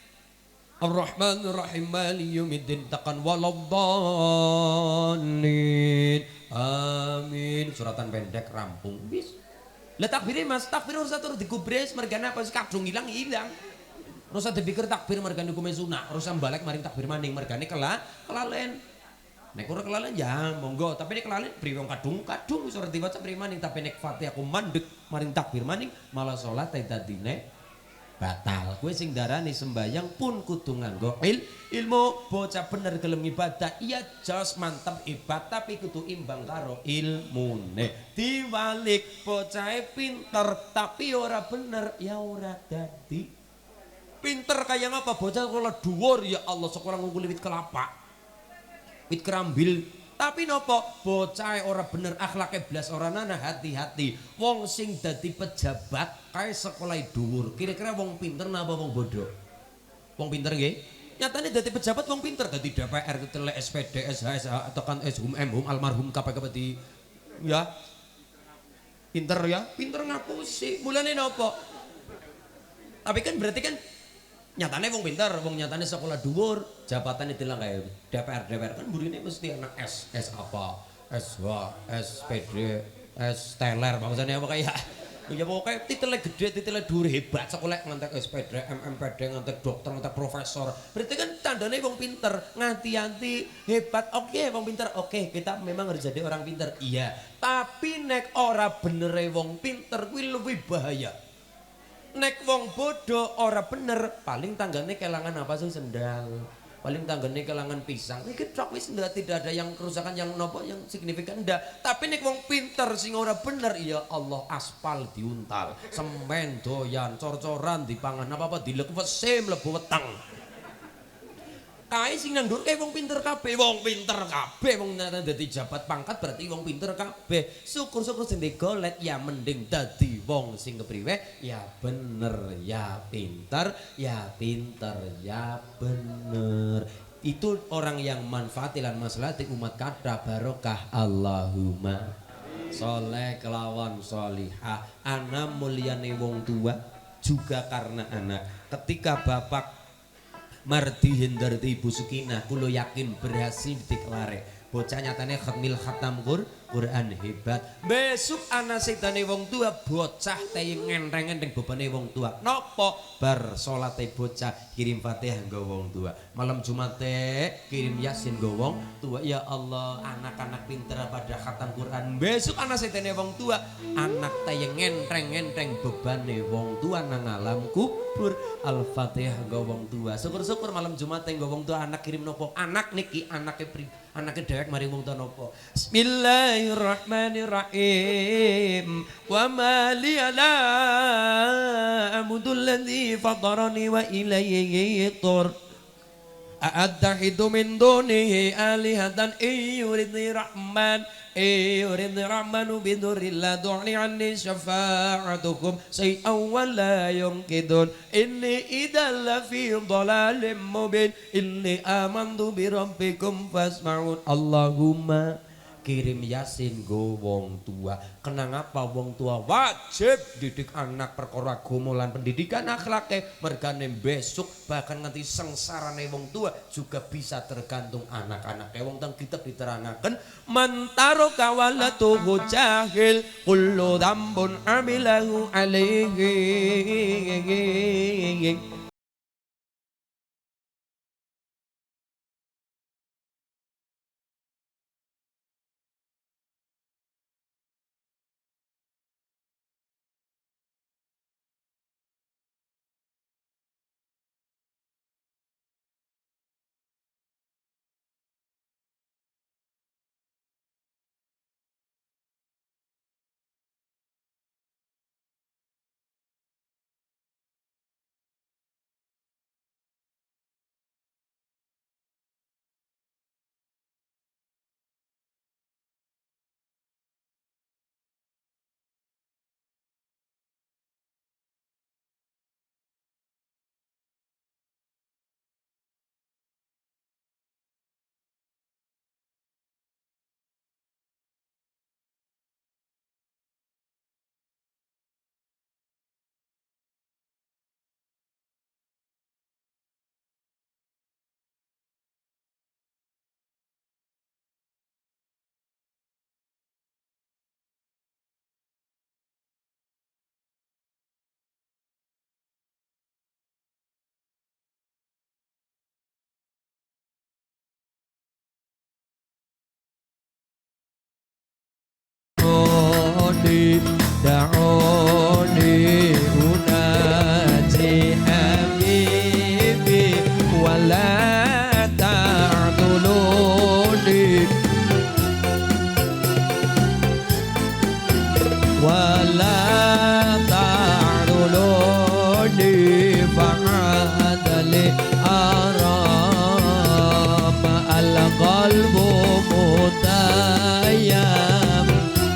Ar-Rahmanir Rahim Maliki Yaumiddin takan waladdallin. Amin. Suratan pendek rampung wis. Lah takbire Mas, takbir ora usah terus digubres mergane apa kadung ilang. Ora usah dipikir takbir mergane hukume sunnah, ora usah balik maring takbir maning mergane kelalen. Nek ora kelalen ya monggo, tapi nek kelalen priwe wong kadung wis ora diwaca priwe maning, tapi nek Fatihah aku mandek maring takbir maning malah salat dadine batal. Kowe sing darani sembayang pun kudu nganggo ilmu. Bocah bener gelem ibadah iya jos mantep ibadah tapi kudu imbang karo ilmune. Diwalik bocahe pinter tapi ora bener ya ora dadi pinter kaya ngapa bocah sekolah dhuwur ya Allah sekolah ngungkuli wit kelapa. Wit kerambil tapi nopo bocah ora bener akhlake blas ora nana. Hati-hati wong sing dadi pejabat kae sekolah dhuwur kira-kira wong pinter napa wong bodoh? Wong pinter nggih nyatane dadi pejabat wong pinter dadi DPR tele SPD SH tekan SHUM MHUM almarhum KPK di ya pinter ngapusi mulane nopo tapi kan berarti kan nyatane wong pinter, wong nyatane sekolah dhuwur, jabatan itu lah kayak DPR kan burine mesti anak S apa, SH, SPD, S teler bangsane apa kayak ya pokoknya titelnya gede, titelnya dhuwur hebat sekolah ngantek SPD, MMPD, ngantek dokter, ngantek profesor. Berarti kan tandanya wong pinter, nganti-nganti hebat. Oke, wong pinter, oke, kita memang harus jadi orang pinter. Iya, tapi nek ora bener wong pinter kuwi lebih bahaya. Nek wong bodoh ora bener paling tanggane kelangan apa sih sendal paling tanggane kelangan pisang iki tok wis tidak ada yang kerusakan yang nopo yang signifikan ndak tapi nek wong pinter sing ora bener ya Allah aspal diuntal semen doyan cor-coran dipangan apa-apa dilek wese mlebu weteng kae sing nang ndur kae wong pinter kabeh wong dadi jabat pangkat berarti wong pinter kabeh syukur-syukur sing digolek ya mending dadi wong sing kepriwe ya bener ya pinter ya bener itu orang yang manfaatilan maslahati umat kada barokah Allahumma soleh kelawan solihah ana mulyane wong tua juga karena anak ketika bapak Mardi Hendarti Ibu Sukinah kulo yakin berhasil dikelare bocah nyatane khatmil khatam Quran hebat besok anak setane wong tua bocah teh ngenteng-ngenteng bebane wong tua nopo bar salate bocah kirim Fatihah nggo wong tua malam Jumat kirim Yasin nggo wong tua ya Allah anak-anak pinter pada khatam Quran besok anak setane wong tua anak teh ngenteng-ngenteng bebane wong tua nang alam kubur Al-Fatihah nggo wong tua syukur-syukur malam Jumat nggo wong tua anak kirim nopo anak niki anake dewek mari wong tua nopo Bismillahirrahmanirrahim wa ma li la amudul ladzi fatarani wa ilayhi tur a'addahidu min dunihi alihatan yuridni rahmanu bidurrillah du'ni anni syafa'atukum say'aw wa la yungkidun inni idhal lafi dhalalim mubin inni amantu bi rabbikum fasma'un Allahumma kirim yasin go wong tua. Kenang apa wong tua wajib didik anak perkara agama lan pendidikan akhlake, mergane besok bahkan nganti sengsarane wong tua juga bisa tergantung anak-anake. Wong teng kitab diterangaken mantaro kawalatu jahil kullu dambun amilahu alaihi. دعوني أناجي حبيبي ولا تعذلوني ولا تعذلوني فعاد لي أرام القلب متيم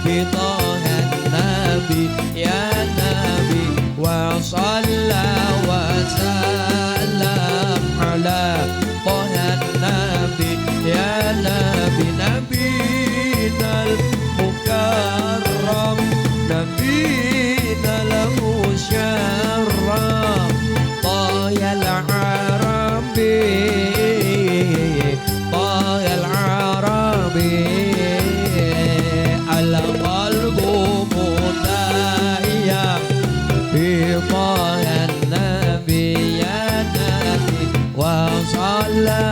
بطه النبي يا نبي وصلى وسلم على طه النبي يا نبي نبينا المكرم نبينا المشرف طه العربي طه العربي القلب متيم بطه النبي يا نبي وصلى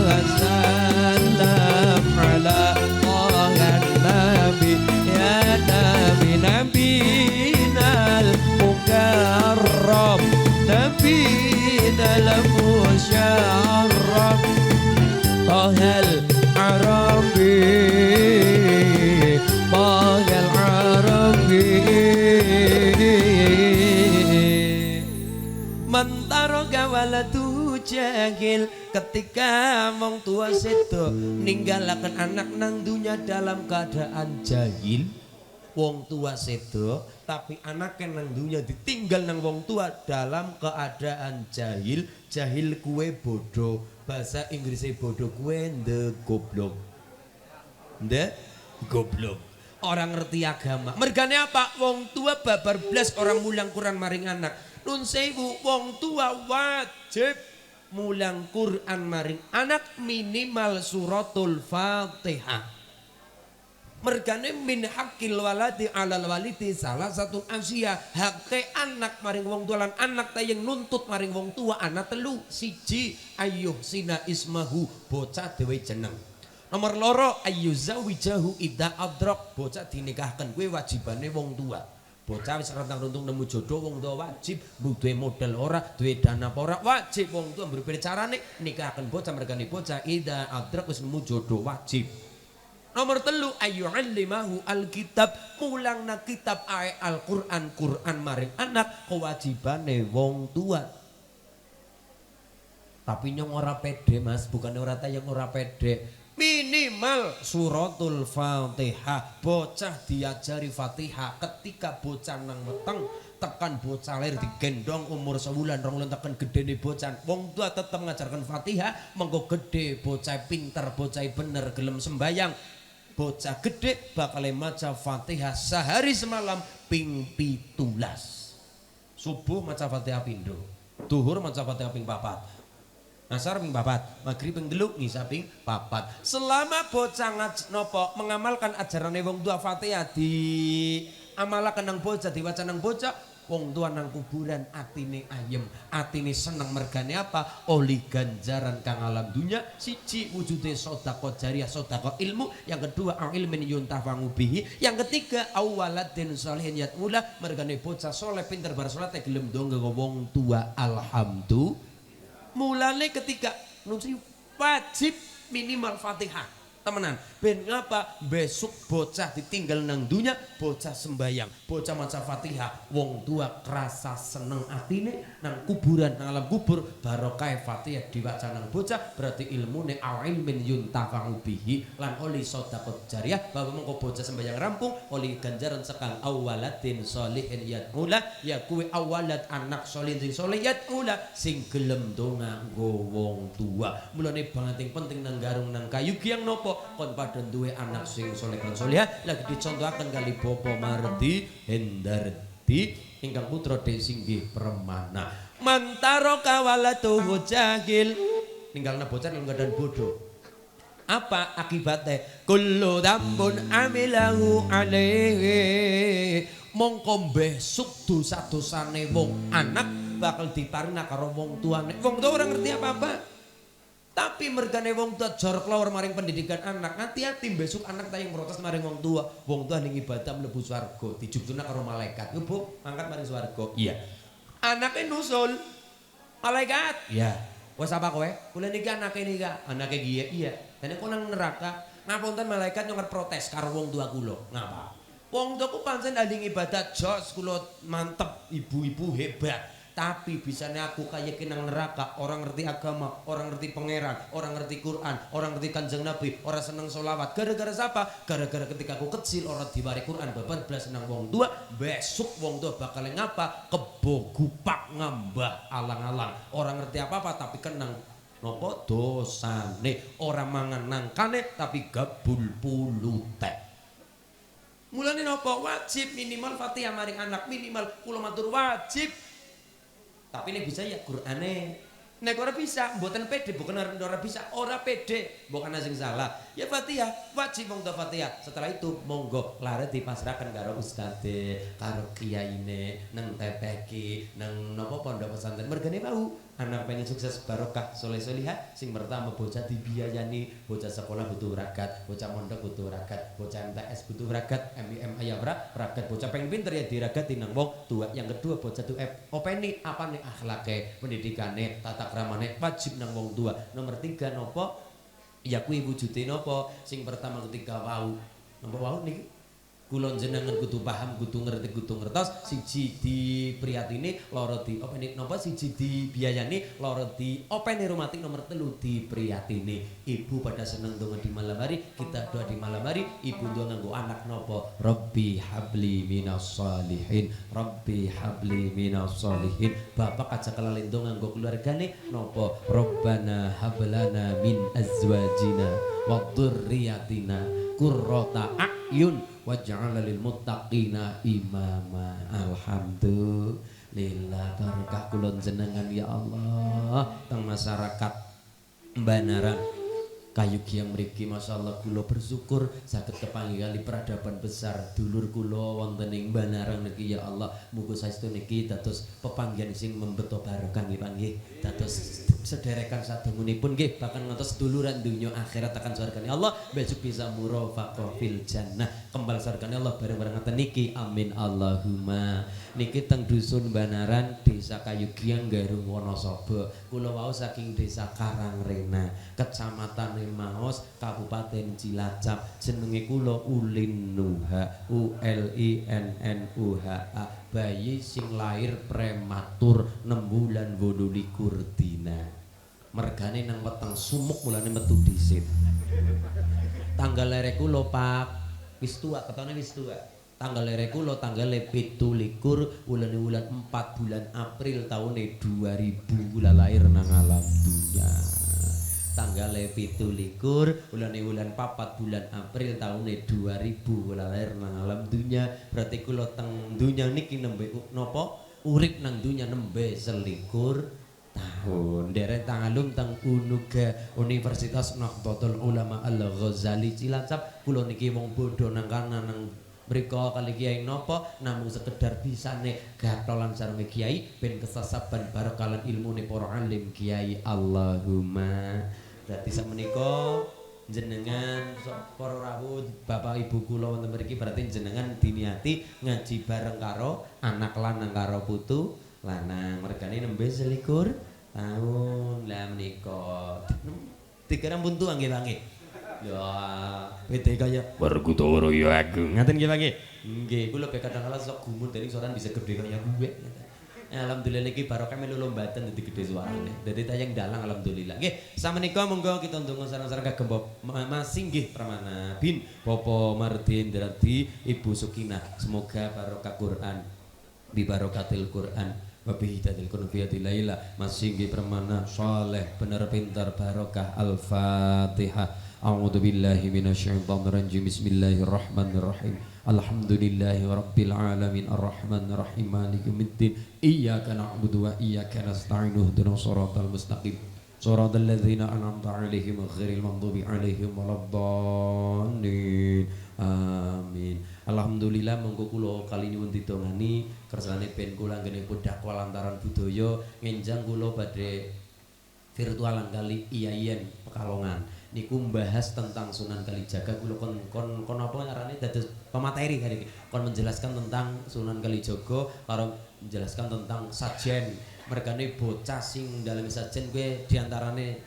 وسلم على طه النبي يا نبي نبينا المكرم نبينا المشرف طه العربي طه العربي mentaro kawalatu jahil ketika mong tua sedo ninggalaken anak nang dunya dalam keadaan jahil. Wong tua sedo tapi anaknya nang dunya ditinggal nang wong tua dalam keadaan jahil. Jahil kue bodoh, bahasa Inggrisnya bodoh kue the goblok. The goblok. Orang ngerti agama. Mergane apa? Wong tua babar blas orang mulang Quran maring anak. Nun sewu wong tua wajib mulang Quran maring anak minimal suratul Fatihah. Mergane min hakil waladi alal walidi salah satu asia hak anak maring wong tua lan anak tayang nuntut maring wong tua anak telu siji ayuh sina ismahu bocah dewe jeneng. Nomor loro ayu zawijahu ida adrok bocah dinikahkan kuwi wajibane wong tua. Bocah wis rentang runtung nemu jodoh wong tua wajib duwe modal ora duwe dana ora wajib wong tua berbeda carane nikahkan bocah mergane bocah ida adrok wis nemu jodoh wajib. Nomor telu ayu alimahu alkitab mulangna kitab Al-Qur'an Qur'an maring anak kewajibane wong tua. Tapi nyong ora pede mas, bukan ora tayang ora pede. Minimal suratul Fatihah bocah diajari Fatihah ketika bocah nang weteng tekan bocah lahir digendong umur sebulan rong tekan gedene bocah wong tua tetep ngajarkan Fatihah mengko gede bocah pinter bocah bener gelem sembayang bocah gede bakal maca Fatihah sehari semalam ping 17. Subuh maca Fatihah pindho, duhur maca Fatihah ping 4, asar ping 4, maghrib ping 3, ngisa ping 4. Selama bocah nopo mengamalkan ajarane wong tua Fatihah di amalaken nang bocah, diwaca nang bocah, wong tua nang kuburan atine ayem, atine seneng, mergane apa? Oli ganjaran kang alam dunya. Siji wujude sedekah jariah, sedekah ilmu. Yang kedua ilmin yuntafa'u bihi. Yang ketiga awaladin sholihin yatmula, mergane bocah soleh pinter bar salat gelem ndonga wong tua. Alhamdulillah. Mulane ketika nusi wajib minimal Fatihah. Temenan, ben ngapa besok bocah ditinggal nang dunya, bocah sembayang, bocah maca Fatihah, wong tua kerasa seneng atine nang kuburan, nang alam kubur, barokah Fatihah diwaca nang bocah, berarti ilmune ilmin yuntafa'u bihi lan oli sedekah jariah, bahwa mengko bocah sembayang rampung oli ganjaran sekang awaladin sholihin yad'ula, ya kuwi awalad anak sholihin sing sholih yad'ula sing gelem donga nggo wong tua. Mulane banget penting nang garung nang kayu giang nopo kon padha duwe anak sing saleh lan salehah, lagi dicontohaken kali Bapa Mardi Hendardi ingkang putra Desi nggih Permana. Mantaro kawalatuhu jahil, ninggalna bocah lan gadan bodoh. Apa akibatnya? Kullu dzambun amilahu alaihi, mongko besok dosa-dosane wong anak bakal diparina karo wong tuane. Wong tua ora ngerti apa-apa. Tapi mergane wong tua jorok lawar maring pendidikan anak, hati-hati besok anak tayang protes maring wong tua ning ibadah mlebu swarga, dijuptuna karo malaikat. Yo Bu, mangkat maring swarga. Iya. Anake nusul. Malaikat. Iya. Wes apa kowe? Kula niki anake giye. Iya. Dene kok nang neraka. Ngapunten malaikat nyongat protes karo wong tua kula. Ngapa? Wong tuaku pancen ahli ibadah jos, kula mantep, ibu-ibu hebat. Tapi bisanya aku kayak nang neraka, orang ngerti agama, orang ngerti pangeran, orang ngerti Quran, orang ngerti Kanjeng Nabi, orang seneng sholawat. Gara-gara siapa? Gara-gara ketika aku kecil orang diwari Quran, bapak belas seneng wong tua, besok wong tua bakal ngapa? Kebogupak ngambah alang-alang. Orang ngerti apa-apa tapi kenang nopo dosane, orang mangan nangkane tapi gabul pulute. Mulane nopo wajib minimal Fatihah maring anak, minimal kula matur wajib. Tapi ini bisa ya Qur'ane. Nek ora bisa, mboten pede, bukan ora bisa, ora pede, bukan sing salah. Ya Fatihah, wajib monggo Fatihah. Setelah itu monggo lare dipasrahkan karo ustade, karo kiyaine, nang TPK, nang napa pondok pesantren. Mergane wau anak pengen sukses barokah soleh solihah, sing pertama bocah dibiayani, bocah sekolah butuh ragat, bocah mondok butuh ragat, bocah MTS butuh ragat, MIM aya ragat, bocah pengen pinter ya diragati nang wong tua. Yang kedua bocah tuh openi apa nih akhlake, pendidikane, tata kramane wajib nang wong tua. Nomor 3 nopo? Ya kuwi wujude nopo? Sing pertama ketika wau. Napa wau niki? Kula jenengan kudu paham, kudu ngerti, kudu ngertos. Siji dipriyatini, loro di openi napa? Siji dibiayani, loro di openi rumati. Nomor 3 dipriyatini. Ibu pada seneng donga di malam hari, kita doa di malam hari. Ibu doa nganggo anak napa? Rabbi habli minas sholihin, Rabbi habli minas sholihin. Bapak aja kelalin donga nganggo keluargane napa? Rabbana hablana min azwajina wa dzurriyyatina qurrata a'yun waj'alna lil muttaqina imama. Alhamdulillah, barokah kula jenengan ya Allah teng masyarakat Banaran kayu giang mriki masyaallah kula bersyukur saged kepanggih peradaban besar dulur kula wonten ing Banaran niki ya Allah. Muga saestu niki dados pepanggihan sing membeto barokah nggih panggih, dados sederekan sadangunipun nggih bahkan ngantos duluran dunya akhirat akan surgane Allah, besok bisa murafaqah fil jannah, kembal surgane Allah bareng-bareng ngaten niki. Amin Allahumma. Niki teng dusun Banaran, Desa Kayu Giang, Garung Wonosobo. Kula wau saking Desa Karangrena, Kecamatan Maos, Kabupaten Cilacap. Jenenge kula Ulin Nuha, ULINNUHA. Bayi sing lahir prematur 6 bulan 28 dina. Mergane nang weteng sumuk mulane metu dhisit. Tanggal lahir kula Pak wis tuwa, ketone wis tuwa. Tanggal lahir kula tanggale 17 wulan 4 bulan April taune 2000 kula lahir nang alam dunya. tanggal 17 wulan 4 bulan April tahun 2000 kula lahir nang alam dunya berarti kula teng dunya niki nembe napa urip nang dunya nembe 21 tahun derek tangalum teng UNUGA Universitas Nahdlatul Ulama Al-Ghazali Cilacap kula niki wong bodho nang kana nang mriko kali kiai napa namung sekedar bisane gatolan sareng kiai ben kesasaban barakalan ilmune para alim kiai Allahumma dadi sakmenika jenengan para rawuh bapak ibu kula wonten mriki berarti jenengan diniati ngaji bareng karo anak lanang karo putu lanang mergane nembe 21 tahun lah menika dikira buntu nggih Pak nggih ya beda kaya Werkudara ya Agung. ngaten nggih Pak nggih nggih kula be kadang-kala sok gumun dari soran bisa gede kaya gue alhamdulillah iki barokah melu lombatan dadi gede suarane dadi tayang dalang alhamdulillah nggih samenika monggo kita ndonga sareng-sareng kagem masing nggih Pramana bin Bapak Martin Derati Ibu Sukinah semoga barokah Quran bi barokatil Quran wabihidatil kunfiyati laila masinggi permana soleh bener pintar barokah al-fatihah a'udhu billahi minasyaitonirrajim bismillahirrahmanirrahim alhamdulillahi rabbil alamin arrahmanirrahim maliki yaumiddin iyyaka na'budu wa iyyaka nasta'in ihdinas siratal mustaqim siratal ladzina an'amta 'alaihim ghairil maghdubi 'alaihim waladdallin amin. Alhamdulillah monggo kula kali nyuwun didongani kersane ben kula nggenipun dakwah lantaran budaya ngenjang kula badhe virtualan kali iyayen Pekalongan niku membahas tentang Sunan Kalijaga kula kon apa ngarane dados pemateri hari ini kon menjelaskan tentang Sunan Kalijaga karo menjelaskan tentang sajen mergane bocah sing dalem sajen kuwi diantarane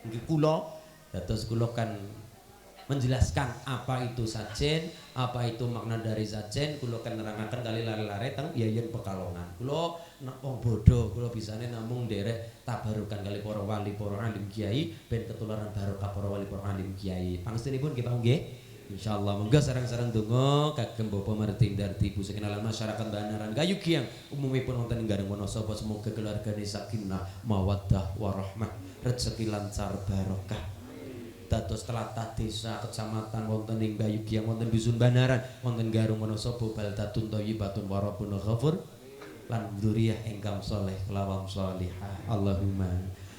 nggih kula dados kula kan menjelaskan apa itu sajen, apa itu makna dari sajen, kula kan nerangaken kali lare-lare teng Yayan Pekalongan. Kula nek wong bodho, kula bisane namung nderek tabarukan kali para wali, para alim kiai ben ketularan barokah para wali, para alim kiai. Pangestunipun nggih Pak nggih. Insyaallah monggo sareng-sareng donga kagem Bapak Martin Darti Ibu Sekenalan masyarakat Banaran Kayu Kiang umumipun wonten ing Gareng Wonosobo semoga keluargane sakinah mawaddah warahmah rezeki lancar barokah. Dados tlatah desa kecamatan wonten ing Bayu Kiang wonten dusun Banaran wonten Garung Wonosobo baldatun thayyibatun wa rabbuna ghafur lan dzurriyyah ingkang saleh kelawan shalihah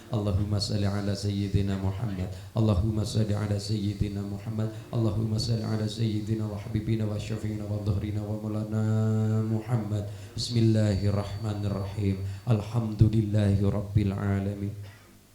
Allahumma shalli ala sayyidina Muhammad Allahumma shalli ala sayyidina Muhammad Allahumma shalli ala sayyidina wa habibina wa syafiina wa dhahrina wa maulana Muhammad bismillahirrahmanirrahim alhamdulillahi rabbil alamin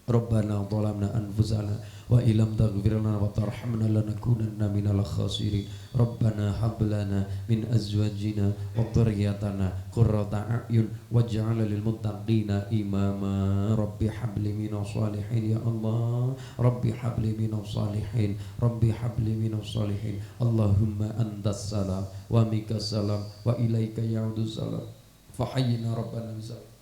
Rabbana dhalamna anfusana wa illam taghfir lana wa tarhamna lanakunanna minal khasirin Rabbana hab lana min azwajina wa dhurriyyatina qurrata a'yun waj'al lil muttaqina imama Rabbi habli minas salihin ya Allah Rabbi habli minas salihin Rabbi habli minas salihin Allahumma antas salam wa mikas salam wa ilaika ya'udus salam fahayyina rabbana bisalam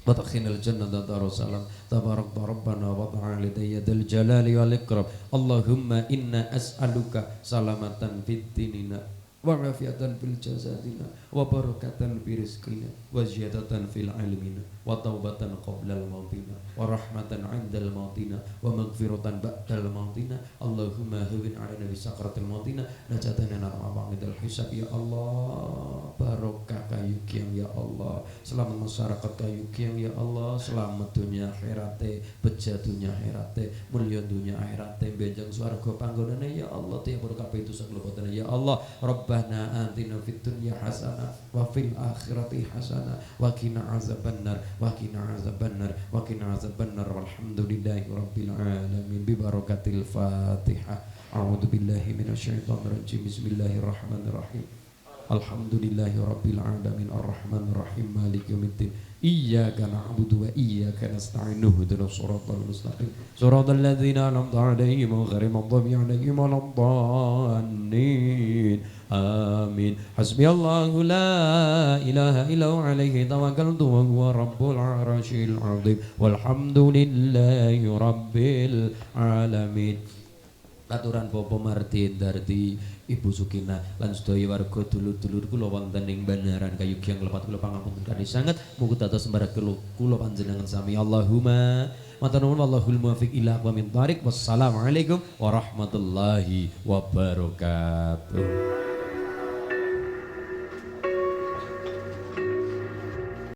وادخلنا الجنة دار السلام تبارك ربنا وتعالى ذا الجلال والإكرام اللهم إنا أسألك سلامة في ديننا وعافية في جسدنا وبركة في رزقنا وزيادة في علمنا وتوبة قبل الموتنا ورحمة عند الموتنا ومغفرة بعد الموتنا اللهم هون علينا بسكرة الموتنا نجاتنا نار بعد الحساب يا الله barokah Kayu Kiang ya Allah selamat masyarakat Kayu Kiang ya Allah selamat dunia akhirate beja dunia akhirate mulya dunia akhirate benjang swarga panggonane ya Allah tiap kabeh itu saklebetane ya Allah Rabbana atina fid dunya hasanah wa fil akhirati hasanah wa qina azabannar wa qina azabannar wa qina azabannar walhamdulillahi rabbil alamin bi barakatil Fatihah a'udzu billahi minasyaitonir rajim bismillahirrahmanirrahim Alhamdulillahi rabbil alamin arrahmanir rahim maliki yaumiddin iyyaka na'budu wa iyyaka nasta'in ihdinas siratal mustaqim siratal ladzina an'amta 'alaihim ghairil maghdubi 'alaihim waladdallin amin hasbiyallahu la ilaha illa huwa 'alaihi tawakkaltu wa huwa rabbul 'arsyil 'azim walhamdulillahi rabbil alamin Katuran Bapak Martin Darti Ibu Sukina lan sedaya warga dulur-dulur kula wonten ing Banaran Kayugyang lepat kula pangapunten kanthi sanget mugi dados sembarang kula panjenengan sami Allahumma matur nuwun wallahul muwaffiq ila aqwamit thariq wassalamualaikum warahmatullahi wabarakatuh.